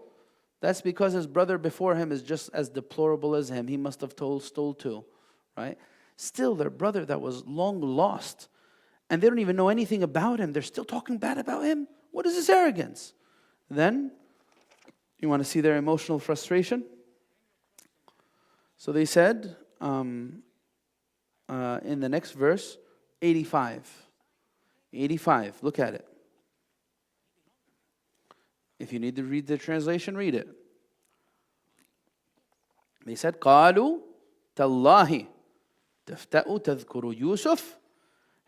that's because his brother before him is just as deplorable as him. He must have stole too, right? Still, their brother that was long lost, and they don't even know anything about him. They're still talking bad about him. What is this arrogance? Then, you want to see their emotional frustration? So they said, in the next verse, 85. 85, look at it. If you need to read the translation, read it. They said, قالوا تالله تفتأ تذكر يوسف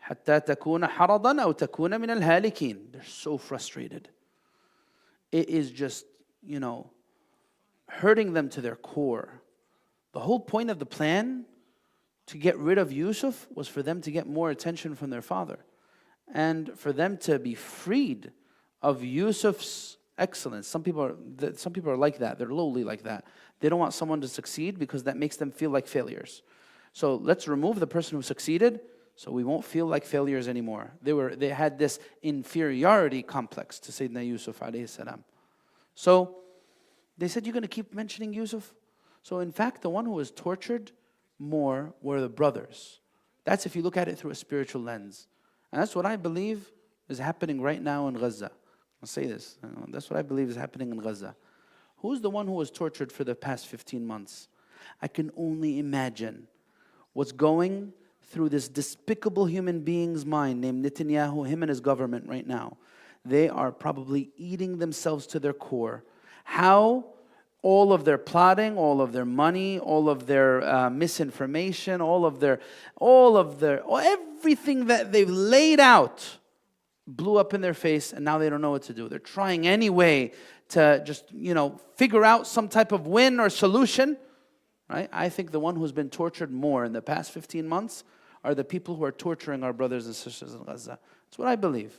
حتى تكون حرضا أو تكون من الهالكين. They're so frustrated. It is just, hurting them to their core. The whole point of the plan to get rid of Yusuf was for them to get more attention from their father, and for them to be freed of Yusuf's excellence. Some people are like that. They're lowly like that. They don't want someone to succeed because that makes them feel like failures. So let's remove the person who succeeded, so we won't feel like failures anymore. They had this inferiority complex to Sayyidina Yusuf alayhi salam. So they said, you're going to keep mentioning Yusuf? So in fact, the one who was tortured more were the brothers. That's if you look at it through a spiritual lens. And that's what I believe is happening right now in Gaza. I'll say this. That's what I believe is happening in Gaza. Who's the one who was tortured for the past 15 months? I can only imagine what's going through this despicable human being's mind named Netanyahu, him and his government right now. They are probably eating themselves to their core. How all of their plotting, all of their money, all of their misinformation, everything that they've laid out blew up in their face, and now they don't know what to do. They're trying anyway to just, figure out some type of win or solution. Right? I think the one who's been tortured more in the past 15 months are the people who are torturing our brothers and sisters in Gaza. That's what I believe.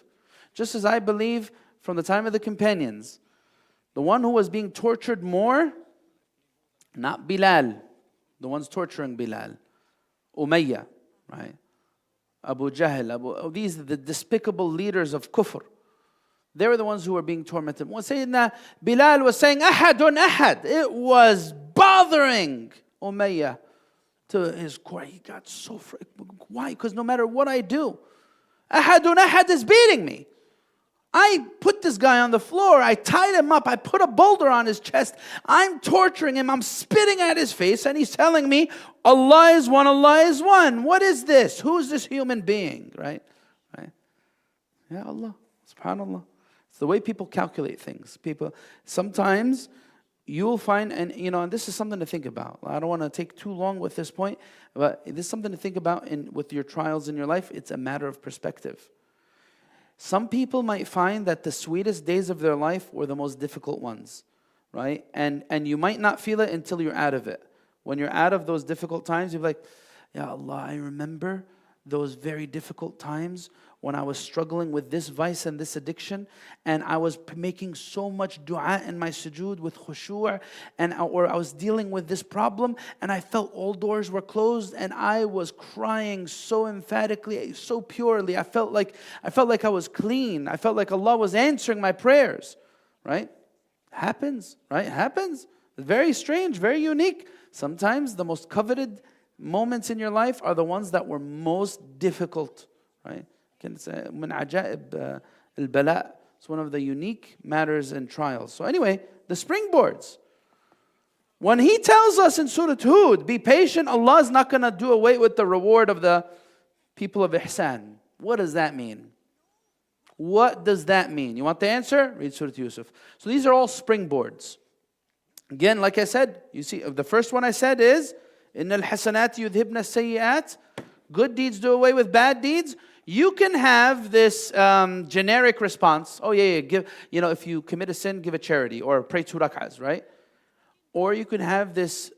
Just as I believe from the time of the companions, the one who was being tortured more, not Bilal, the ones torturing Bilal, Umayyah, right? Abu Jahl, these are the despicable leaders of kufr. They were the ones who were being tormented. When Sayyidina Bilal was saying, Ahadun Ahad, it was bothering Umayyah to his core. He got so why? Because no matter what I do, Ahadun Ahad is beating me. I put this guy on the floor, I tied him up, I put a boulder on his chest, I'm torturing him, I'm spitting at his face, and he's telling me, Allah is one, Allah is one. What is this? Who is this human being? Right? Ya Allah, subhanallah. It's the way people calculate things. Sometimes you'll find, and this is something to think about. I don't want to take too long with this point, but this is something to think about with your trials in your life. It's a matter of perspective. Some people might find that the sweetest days of their life were the most difficult ones, right? And you might not feel it until you're out of it. When you're out of those difficult times, you're like, Ya Allah, I remember those very difficult times when I was struggling with this vice and this addiction, and I was making so much dua in my sujood with khushu', or I was dealing with this problem, and I felt all doors were closed, and I was crying so emphatically, so purely. I felt like I was clean. I felt like Allah was answering my prayers. Right? Happens. Right? Happens. Very strange. Very unique. Sometimes the most coveted moments in your life are the ones that were most difficult. Right? It's من عجائب البلاء. It's one of the unique matters and trials. So anyway, The springboards. When He tells us in Surah Hud, be patient, Allah is not going to do away with the reward of the people of ihsan. What does that mean? What does that mean? You want the answer? Read Surah Yusuf. So these are all springboards. Again, like I said, you see, the first one I said is, إِنَّ الْحَسَنَاتِ يُذْهِبْنَ السَّيِّئَاتِ. Good deeds do away with bad deeds. You can have this generic response. Oh yeah, give, if you commit a sin, give a charity or pray 2 rak'ahs, right? Or you can have this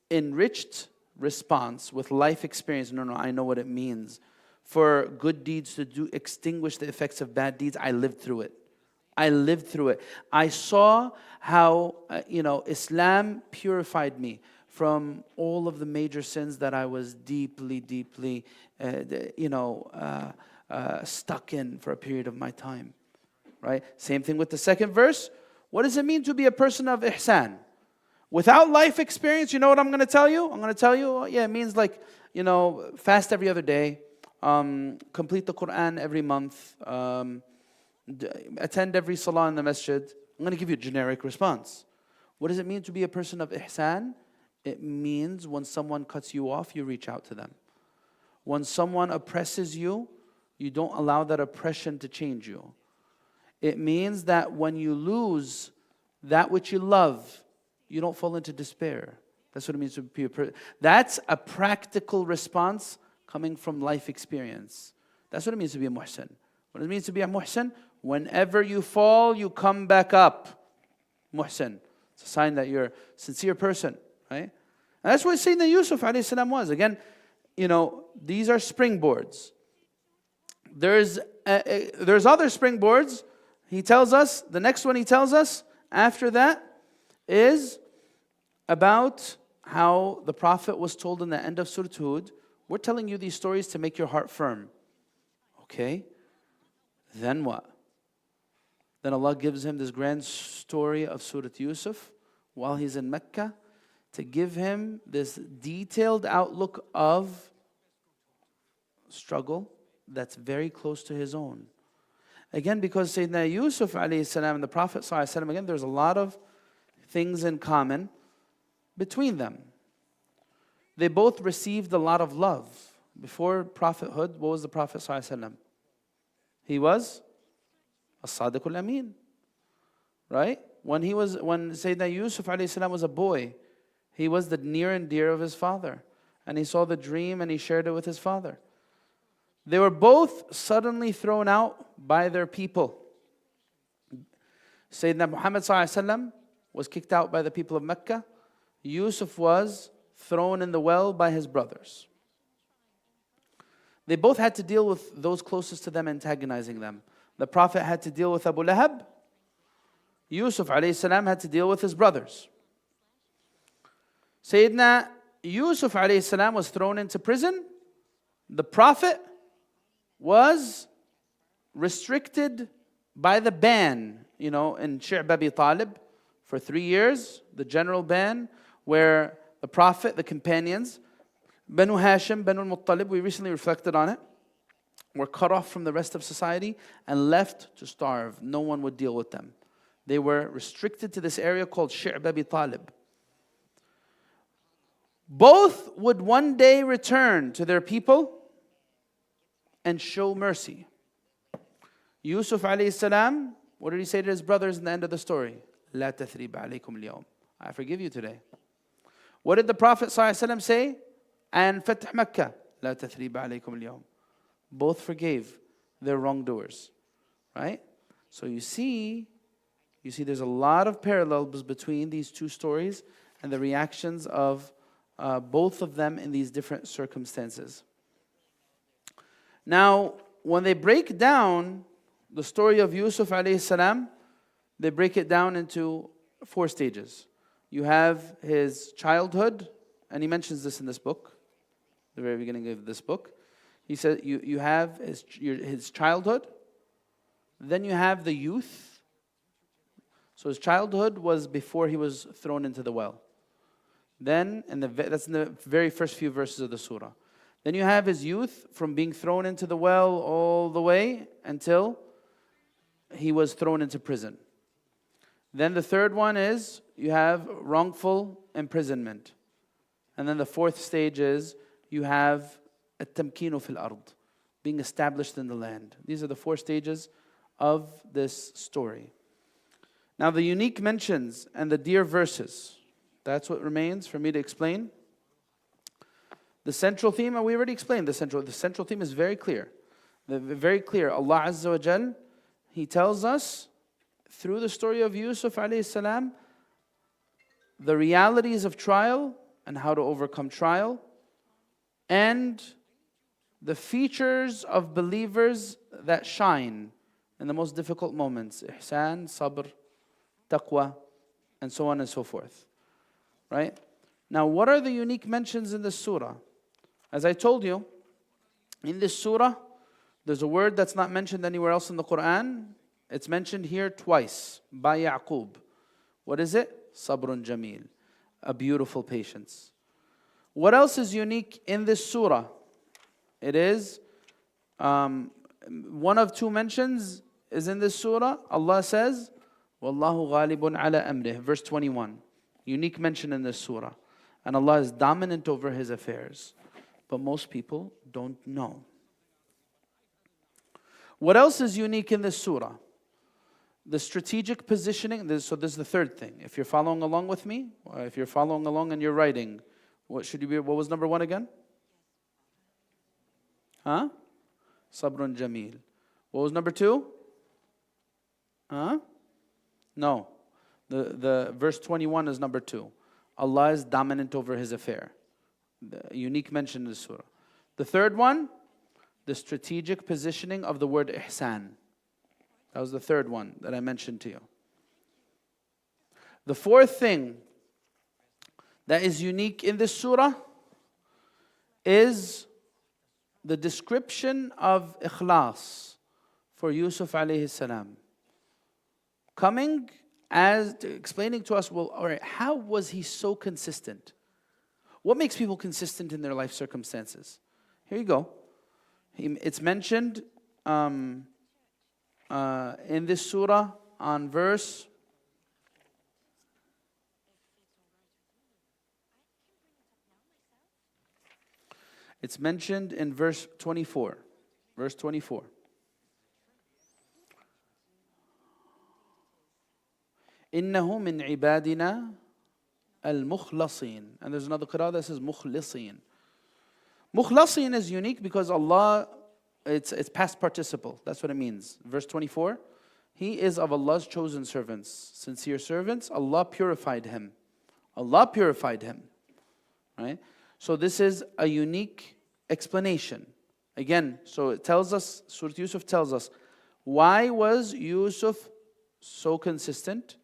enriched response with life experience. No, I know what it means. For good deeds to extinguish the effects of bad deeds, I lived through it. I saw how, Islam purified me from all of the major sins that I was deeply, stuck in for a period of my time. Right? Same thing with the second verse. What does it mean to be a person of ihsan? Without life experience, you know what I'm going to tell you? I'm going to tell you, it means fast every other day, complete the Quran every month, attend every salah in the masjid. I'm going to give you a generic response. What does it mean to be a person of ihsan? It means when someone cuts you off, you reach out to them. When someone oppresses you, you don't allow that oppression to change you. It means that when you lose that which you love, you don't fall into despair. That's what it means to be a person. That's a practical response coming from life experience. That's what it means to be a muhsin. What it means to be a muhsin? Whenever you fall, you come back up. Muhsin. It's a sign that you're a sincere person, right? And that's what Sayyidina Yusuf alayhi salam was. Again, these are springboards. There's other springboards. He tells us, the next one he tells us after that is about how the Prophet was told in the end of Surah Hud, we're telling you these stories to make your heart firm. Okay, then what? Then Allah gives him this grand story of Surah Yusuf while he's in Mecca to give him this detailed outlook of struggle that's very close to his own. Again, because Sayyidina Yusuf alayhi salam and the Prophet sallallahu alayhi wasallam, again, there's a lot of things in common between them. They both received a lot of love. Before prophethood, what was the Prophet sallallahu alayhi wasallam? He was as-Sadiq al-Amin. Right? When Sayyidina Yusuf alayhi salam was a boy, he was the near and dear of his father. And he saw the dream and he shared it with his father. They were both suddenly thrown out by their people. Sayyidina Muhammad sallallahu alaihi wasallam was kicked out by the people of Mecca. Yusuf was thrown in the well by his brothers. They both had to deal with those closest to them antagonizing them. The Prophet had to deal with Abu Lahab. Yusuf alayhi salam had to deal with his brothers. Sayyidina Yusuf alayhi salam was thrown into prison. The Prophet was restricted by the ban, in Shi'b Abi Talib for 3 years, the general ban, where the Prophet, the companions, Banu Hashim, Banu Muttalib, we recently reflected on it, were cut off from the rest of society and left to starve. No one would deal with them. They were restricted to this area called Shi'b Abi Talib. Both would one day return to their people and show mercy. Yusuf alayhi salam, what did he say to his brothers in the end of the story? لا تثريب عليكم اليوم. I forgive you today. What did the Prophet ﷺ say? And Fath Makkah. لا تثريب عليكم اليوم. Both forgave their wrongdoers. Right? So you see there's a lot of parallels between these two stories and the reactions of both of them in these different circumstances. Now, when they break down the story of Yusuf alayhi salam, they break it down into 4 stages. You have his childhood, and he mentions this in this book, the very beginning of this book. He said you have his childhood, then you have the youth. So his childhood was before he was thrown into the well. Then, that's in the very first few verses of the surah. Then you have his youth from being thrown into the well all the way until he was thrown into prison. Then the third one is you have wrongful imprisonment. And then the fourth stage is you have at-tamkinu fil ard, being established in the land. These are the four stages of this story. Now the unique mentions and the dear verses, that's what remains for me to explain. The central theme, and we already explained the central theme is very clear. Very clear. Allah Azza wa Jal, He tells us through the story of Yusuf alayhi salam, the realities of trial and how to overcome trial, and the features of believers that shine in the most difficult moments. Ihsan, sabr, taqwa, and so on and so forth. Right? Now, what are the unique mentions in this surah? As I told you, in this surah, there's a word that's not mentioned anywhere else in the Quran. It's mentioned here twice, by Yaqub. What is it? Sabrun Jameel, a beautiful patience. What else is unique in this surah? It is, one of two mentions is in this surah. Allah says, Wallahu ghalibun ala amrih, verse 21. Unique mention in this surah. And Allah is dominant over His affairs. But most people don't know. What else is unique in this surah? The strategic positioning. So this is the third thing. If you're following along with me, or if you're following along and you're writing, what was number one again? Huh? Sabrun Jameel. What was number two? Huh? No. The verse 21 is number two. Allah is dominant over His affair. The unique mention in the surah. The third one, the strategic positioning of the word ihsan. That was the third one that I mentioned to you. The fourth thing that is unique in this surah is the description of ikhlas for Yusuf alayhi salam. Coming as explaining to us, well, all right, how was he so consistent? What makes people consistent in their life circumstances? Here you go. It's mentioned in this surah on verse. It's mentioned in verse 24. Verse 24. إِنَّهُ مِنْ عِبَادِنَا الْمُخْلَصِينَ. And there's another qira'ah that says مُخْلِصِينَ. Mukhlasin is unique because Allah, it's past participle. That's what it means. Verse 24, He is of Allah's chosen servants, sincere servants. Allah purified him. Allah purified him. Right? So this is a unique explanation. Again, so it tells us, Surat Yusuf tells us, why was Yusuf so consistent?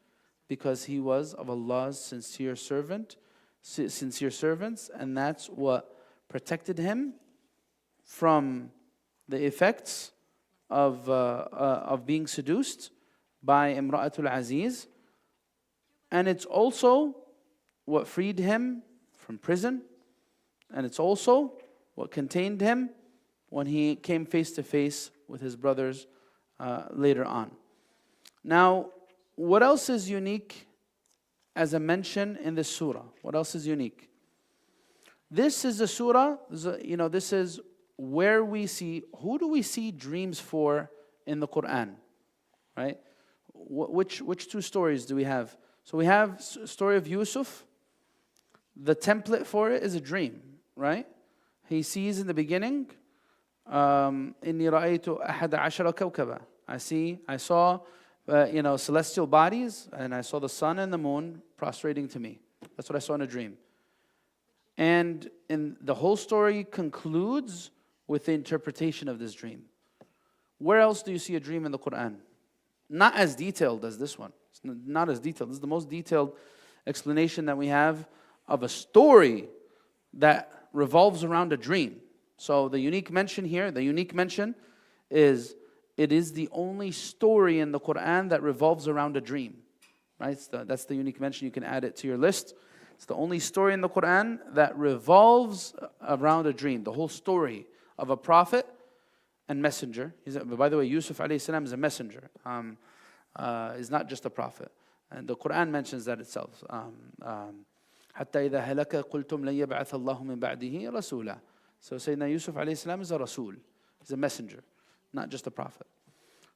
Because he was of Allah's sincere servants, and that's what protected him from the effects of being seduced by Imra'atul Aziz. And it's also what freed him from prison. And it's also what contained him when he came face to face with his brothers later on. Now, what else is unique as a mention in this surah? What else is unique? This is a surah, this is where we see, who do we see dreams for in the Quran? Right? Which two stories do we have? So we have story of Yusuf. The template for it is a dream, right? He sees in the beginning, إِنِّي رَأَيْتُ أَحَدَ عَشَرَ كَوْكَبًا. I saw celestial bodies, and I saw the sun and the moon prostrating to me. That's what I saw in a dream. And the whole story concludes with the interpretation of this dream. Where else do you see a dream in the Quran? Not as detailed as this one. It's not as detailed. This is the most detailed explanation that we have of a story that revolves around a dream. So the unique mention here, is it is the only story in the Quran that revolves around a dream. Right? That's the unique mention. You can add it to your list. It's the only story in the Quran that revolves around a dream. The whole story of a prophet and messenger. By the way, Yusuf alayhi salam is a messenger. He's not just a prophet. And the Quran mentions that itself. حتى إذا هلك قلتم لن يبعث الله من بعده رسولا. So Sayyidina Yusuf alayhi salam is a Rasul. He's a messenger, not just a prophet.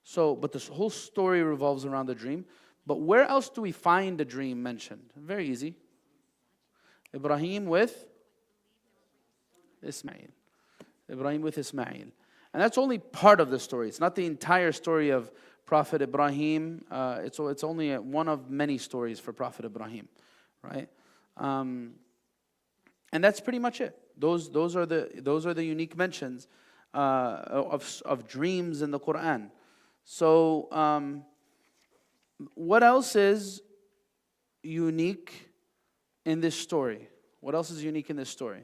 So, but this whole story revolves around the dream. But where else do we find the dream mentioned? Very easy. Ibrahim with Ismail. Ibrahim with Ismail. And that's only part of the story. It's not the entire story of Prophet Ibrahim. It's only one of many stories for Prophet Ibrahim, right? And that's pretty much it. Those are the unique mentions of dreams in the Quran. So what else is unique in this story? What else is unique in this story?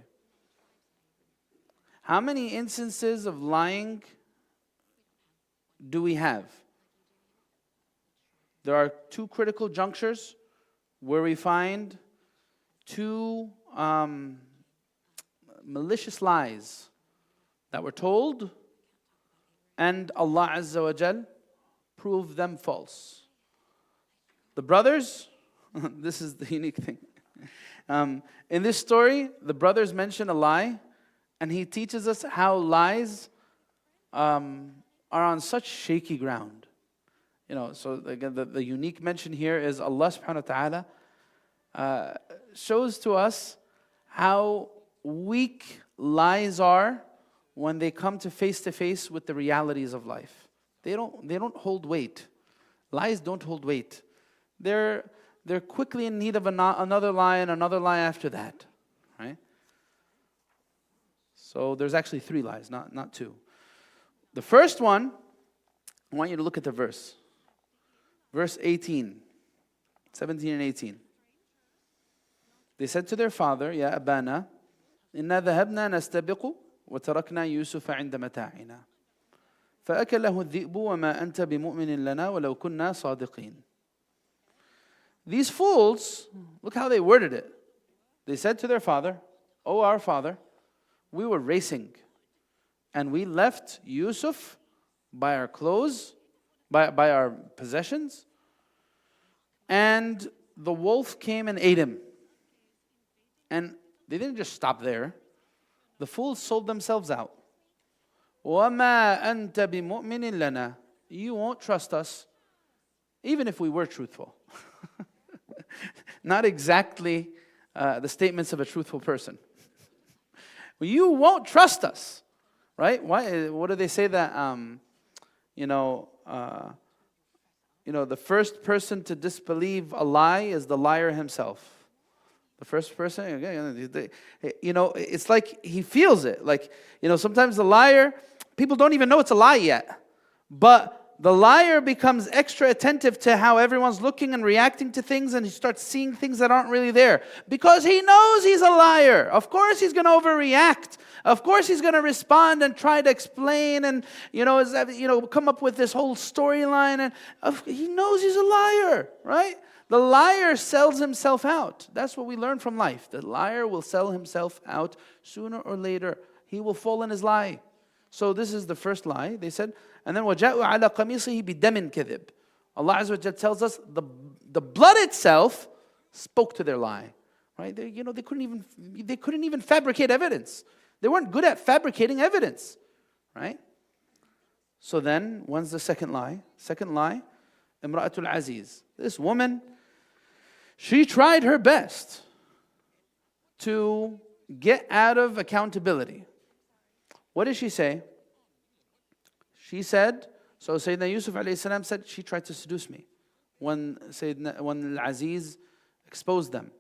How many instances of lying do we have? There are two critical junctures where we find two malicious lies that were told, and Allah Azza wa Jal proved them false. The brothers, this is the unique thing. In this story, the brothers mention a lie, and he teaches us how lies are on such shaky ground. You know, so again, the unique mention here is Allah subhanahu wa ta'ala shows to us how weak lies are when they come to face with the realities of life. They don't hold weight. Lies don't hold weight. They're quickly in need of another lie and another lie after that, right? So there's actually 3 lies, not 2. The first one, I want you to look at the verse. Verse 18, 17 and 18. They said to their father, Ya Abana, إنا ذهبنا نستبق وتركنا يوسف عند متاعنا فأكله الذئب وما أنت بمؤمن لنا ولو كنا صادقين. These fools, look how they worded it. They said to their father, O our father, we were racing and we left Yusuf by our clothes, by our possessions, and the wolf came and ate him. And they didn't just stop there. The fools sold themselves out. وَمَا أَنْتَ بِمُؤْمِنٍ لَنَا. You won't trust us, even if we were truthful. Not exactly the statements of a truthful person. You won't trust us, right? Why? What do they say that? The first person to disbelieve a lie is the liar himself. The first person, it's like he feels it. Like, sometimes the liar, people don't even know it's a lie yet. But the liar becomes extra attentive to how everyone's looking and reacting to things, and he starts seeing things that aren't really there. Because he knows he's a liar. Of course he's going to overreact. Of course he's going to respond and try to explain and, come up with this whole storyline. And he knows he's a liar, right? The liar sells himself out. That's what we learn from life. The liar will sell himself out sooner or later. He will fall in his lie. So this is the first lie. They said, and then وَجَاءُوا عَلَى قَمِيصِهِ بِدَمٍ كَذِبٍ. Allah Azza wa Jalla tells us the blood itself spoke to their lie. Right? They couldn't even fabricate evidence. They weren't good at fabricating evidence. Right? So then, when's the second lie? Second lie, Imra'atul Aziz. This woman, she tried her best to get out of accountability. What did she say? She said, so Sayyidina Yusuf alayhi salam said, she tried to seduce me when Al-Aziz exposed them.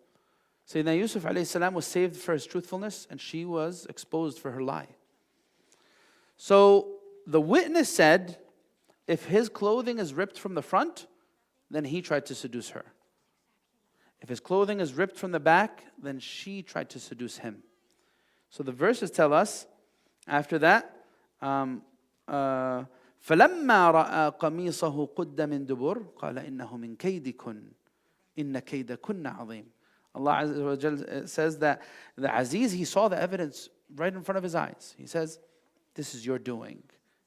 Sayyidina Yusuf alayhi salam was saved for his truthfulness, and she was exposed for her lie. So the witness said, if his clothing is ripped from the front, then he tried to seduce her. If his clothing is ripped from the back, then she tried to seduce him. So the verses tell us, after that, فَلَمَّا رَأَى قَمِيصَهُ قُدَّ مِن دُبُرٍ قَالَ إِنَّهُ مِن كَيْدِكُنْ إِنَّ كَيْدَكُنَّ عَظِيمٌ. Allah Azza wa Jal says that the Aziz, he saw the evidence right in front of his eyes. He says, this is your doing.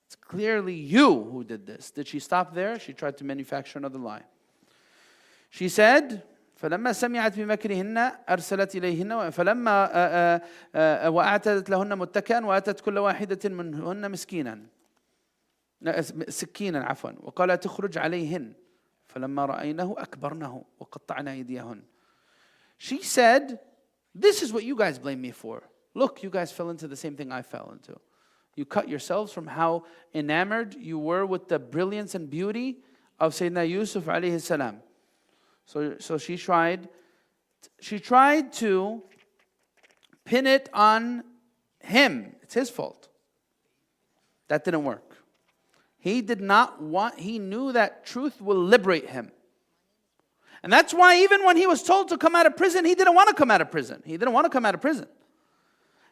It's clearly you who did this. Did she stop there? She tried to manufacture another lie. She said, فلما سمعت بمكرهن أرسلت إليهن فلما وأعتدت لهن متكئا وأتت كل واحدة منهن سكينا عفوا وقال تخرج عليهن فلما رأينه أكبرنه وقطعنا أيديهن. She said, this is what you guys blame me for. Look, you guys fell into the same thing I fell into. You cut yourselves from how enamored you were with the brilliance and beauty of Sayyidina Yusuf alayhi salam. So she tried to pin it on him. It's his fault. That didn't work. He knew that truth will liberate him. And that's why even when he was told to come out of prison, he didn't want to come out of prison.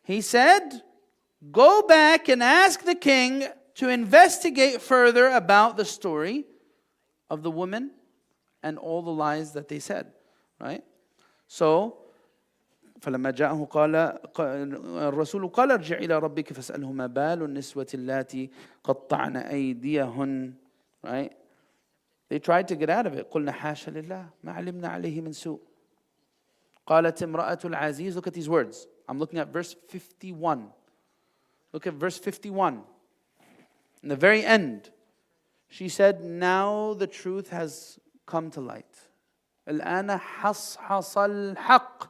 He said, go back and ask the king to investigate further about the story of the woman and all the lies that they said. Right? So, فلما جاءه قال الرسول قال ارجع إلى ربك فاسأله ما بال النسوة اللاتي قطعن أيديهن. Right? They tried to get out of it. قلنا حاشا لله ما علمنا عليه من سوء. قالت امرأة العزيز. Look at these words. I'm looking at verse 51. Look at verse 51. In the very end, she said, now the truth has come to light. الآن حصحص الحق.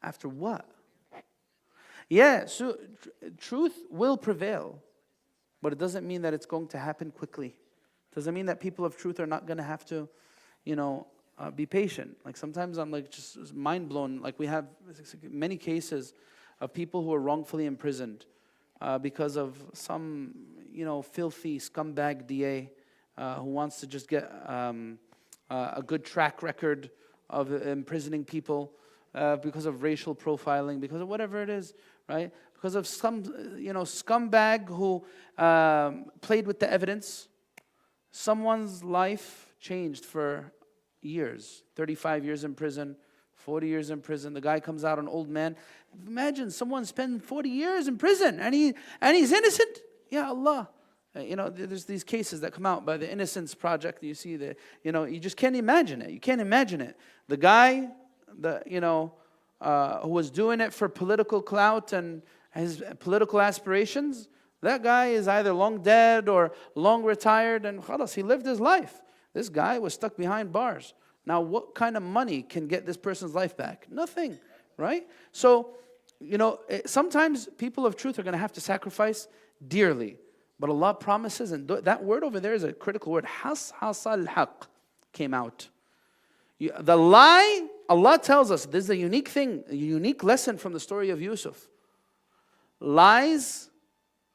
After what? Yeah, so truth will prevail. But it doesn't mean that it's going to happen quickly. It doesn't mean that people of truth are not going to have to, be patient. Like sometimes I'm like just mind blown. Like we have many cases of people who are wrongfully imprisoned because of some, filthy scumbag DA who wants to just get a good track record of imprisoning people. Because of racial profiling, because of whatever it is, right? Because of some, scumbag who played with the evidence. Someone's life changed for years. 35 years in prison, 40 years in prison. The guy comes out an old man. Imagine someone spending 40 years in prison and he's innocent. Ya Allah. There's these cases that come out by the Innocence Project. You see that, you just can't imagine it. You can't imagine it. The guy, who was doing it for political clout and his political aspirations, that guy is either long dead or long retired, and khalas, he lived his life. This guy was stuck behind bars. Now, what kind of money can get this person's life back? Nothing, right? So, sometimes people of truth are going to have to sacrifice dearly. But Allah promises, and that word over there is a critical word, hasal haq, came out. The lie, Allah tells us, this is a unique thing, a unique lesson from the story of Yusuf. Lies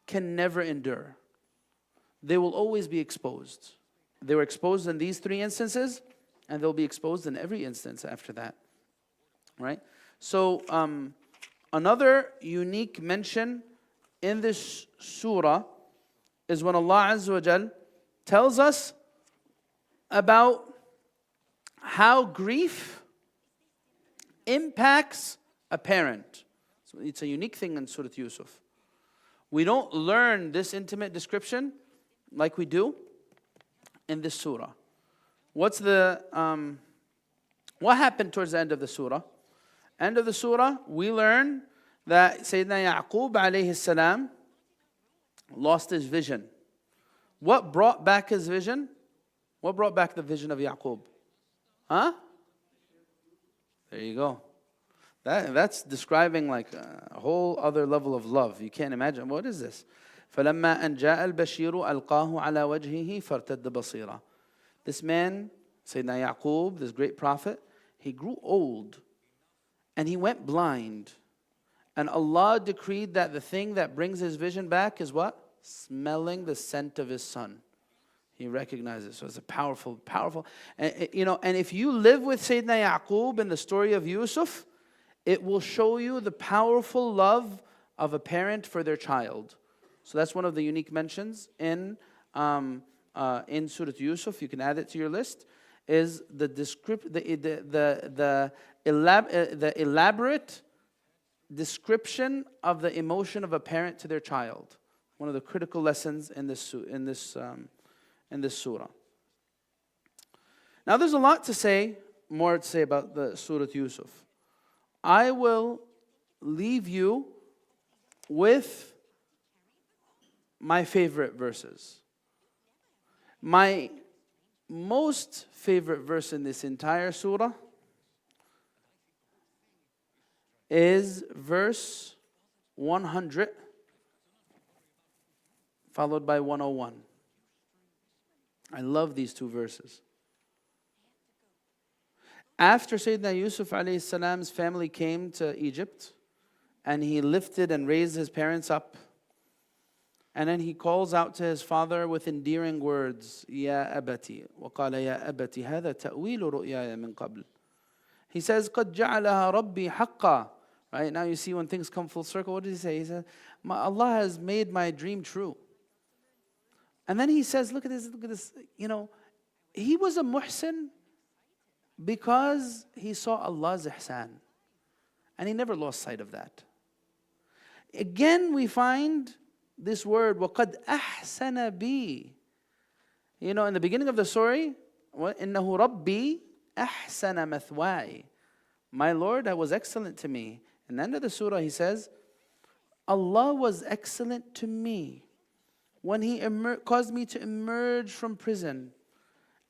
can never endure. They will always be exposed. They were exposed in these 3 instances, and they'll be exposed in every instance after that. Right? So, another unique mention in this surah is when Allah Azza wa Jal tells us about how grief impacts a parent. So it's a unique thing in Surat Yusuf. We don't learn this intimate description like we do in this surah. What happened towards the end of the surah? End of the surah, we learn that Sayyidina Yaqub alayhi salam lost his vision. What brought back his vision? What brought back the vision of Yaqub? Huh? There you go. That's describing like a whole other level of love. You can't imagine. What is this? فَلَمَّا أَنْ جَاءَ الْبَشِيرُ أَلْقَاهُ عَلَى وَجْهِهِ فَارْتَدَّ بَصِيرًا. This man, Sayyidina Yaqub, this great prophet, he grew old and he went blind. And Allah decreed that the thing that brings his vision back is what? Smelling the scent of his son. He recognizes. So it's a powerful. And if you live with Sayyidina Yaqub in the story of Yusuf, it will show you the powerful love of a parent for their child. So that's one of the unique mentions in Surat Yusuf. You can add it to your list. Is the elaborate description of the emotion of a parent to their child. One of the critical lessons in this surah. Now there's a lot to say, more to say about the Surat Yusuf. I will leave you with my favorite verses. My most favorite verse in this entire surah is verse 100 followed by 101. I love these two verses. After Sayyidina Yusuf alayhi salam's family came to Egypt, and he lifted and raised his parents up, and then he calls out to his father with endearing words, Ya abati, وقال ya abati, هذا تأويل رؤياي من قبل. He says, قد جعلها ربي حقا. Right, now you see when things come full circle, what does he say? He says, Allah has made my dream true. And then he says, look at this, he was a muhsin because he saw Allah's ihsan. And he never lost sight of that. Again, we find this word, وَقَدْ أَحْسَنَ بِي. In the beginning of the story, إِنَّهُ رَبِّي أَحْسَنَ مَثْوَاي. My Lord, that was excellent to me. In the end of the surah, he says, Allah was excellent to me when He caused me to emerge from prison.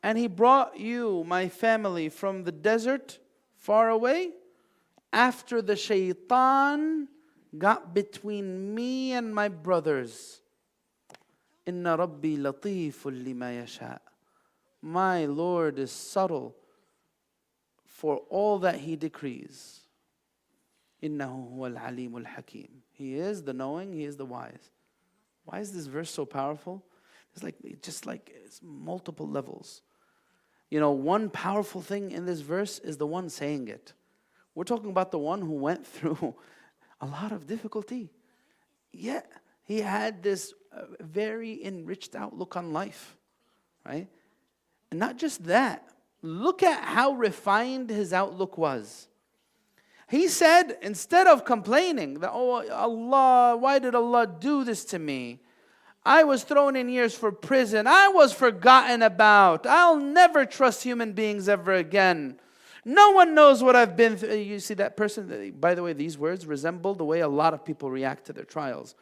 And He brought you, my family, from the desert far away after the shaitan got between me and my brothers. Inna Rabbi latiful lima yasha. My Lord is subtle for all that He decrees. Innahu huwal alimul hakim. He is the knowing, He is the wise. Why is this verse so powerful? It's multiple levels. One powerful thing in this verse is the one saying it. We're talking about the one who went through a lot of difficulty. Yet, he had this very enriched outlook on life. Right? And not just that. Look at how refined his outlook was. He said, instead of complaining that, oh Allah, why did Allah do this to me? I was thrown in years for prison. I was forgotten about. I'll never trust human beings ever again. No one knows what I've been through. You see that person, by the way, these words resemble the way a lot of people react to their trials.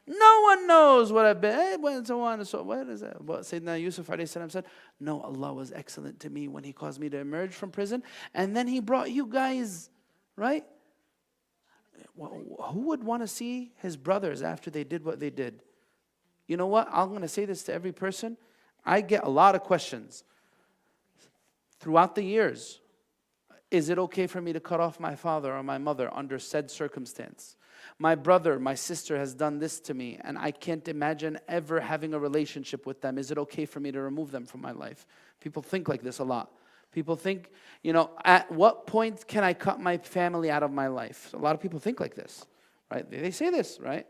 No one knows what I've been, and so on and so on. What is that? Well, Sayyidina Yusuf alayhi salam said, no, Allah was excellent to me when He caused me to emerge from prison. And then He brought you guys, right? Who would want to see his brothers after they did what they did? You know what? I'm going to say this to every person. I get a lot of questions throughout the years. Is it okay for me to cut off my father or my mother under said circumstance? My brother, my sister has done this to me, and I can't imagine ever having a relationship with them. Is it okay for me to remove them from my life? People think like this a lot. People think, at what point can I cut my family out of my life? So a lot of people think like this, right? They say this, right?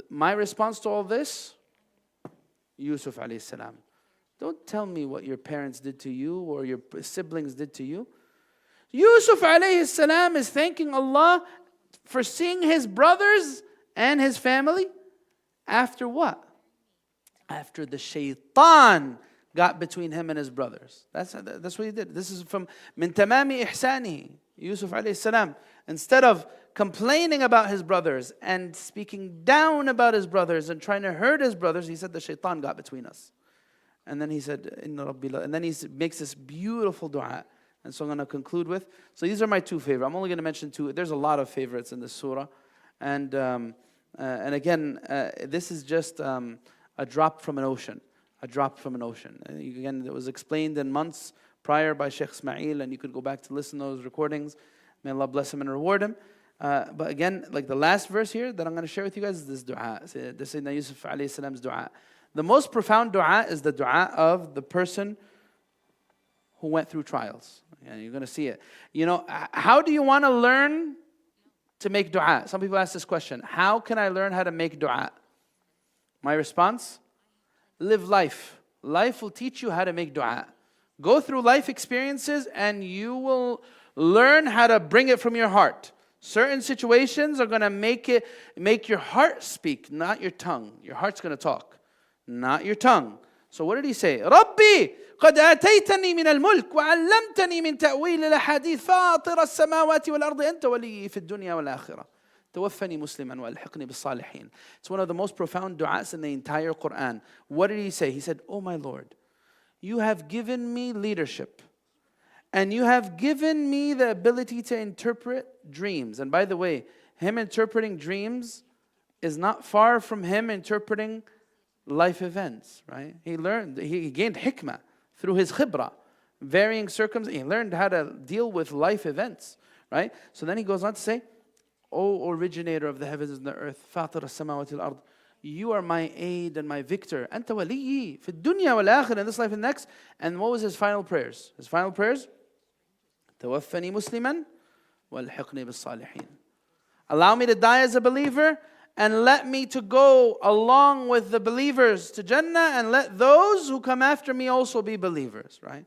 My response to all this, Yusuf alayhi salam. Don't tell me what your parents did to you or your siblings did to you. Yusuf alayhi salam is thanking Allah for seeing his brothers and his family after what? After the shaitan got between him and his brothers. That's what he did. This is from min tamami ihsanihi. Yusuf alayhi salam, instead of complaining about his brothers and speaking down about his brothers and trying to hurt his brothers, he said the shaitan got between us. And then he said, Inna Rabbi la, and then he makes this beautiful dua. And so I'm going to conclude with, so these are my two favorites. I'm only going to mention two. There's a lot of favorites in this surah. And again, this is just a drop from an ocean. A drop from an ocean. Again, it was explained in months prior by Shaykh Ismail, and you could go back to listen to those recordings. May Allah bless him and reward him. But again, like the last verse here that I'm going to share with you guys is this dua. This is Sayyidina Yusuf alayhi salam's dua. The most profound dua is the dua of the person who went through trials. And you're going to see it. How do you want to learn to make dua? Some people ask this question. How can I learn how to make dua? My response? Live life. Life will teach you how to make dua. Go through life experiences and you will learn how to bring it from your heart. Certain situations are going to make your heart speak, not your tongue. Your heart's going to talk, not your tongue. So what did he say? ربي قد آتيتني من الملك وعلمتني من تأويل الأحاديث فاطر السماوات والأرض أنت ولي في الدنيا والآخرة توفني مسلما وألحقني بالصالحين. It's one of the most profound du'as in the entire Quran. What did he say? He said, "Oh my Lord, you have given me leadership and you have given me the ability to interpret dreams." And by the way, him interpreting dreams is not far from him interpreting life events, right? He gained hikmah through his khibra, varying circumstances. He learned how to deal with life events, right? So then he goes on to say, "O originator of the heavens and the earth, fatir as-samawati wal-ard, you are my aid and my victor. Anta waliyyi fi dunya wal-akhirah, in this life and next." And what was his final prayers? His final prayers? "Tawaffani musliman walhiqni bis-salihin." Allow me to die as a believer and let me to go along with the believers to Jannah, and let those who come after me also be believers, right?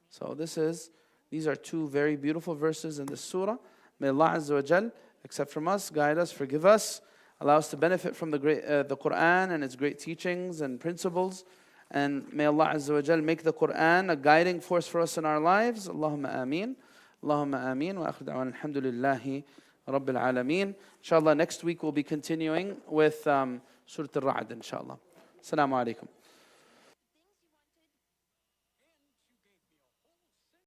So these are two very beautiful verses in this surah. May Allah Azza wa Jal accept from us, guide us, forgive us, allow us to benefit from the Quran and its great teachings and principles. And may Allah Azza wa Jal make the Quran a guiding force for us in our lives. Allahumma ameen. Allahumma ameen. Wa akhir da'wan alhamdulillahi Rabbil Alameen. Inshallah, next week we'll be continuing with Surat Al-Ra'd, inshallah. Assalamu alaikum.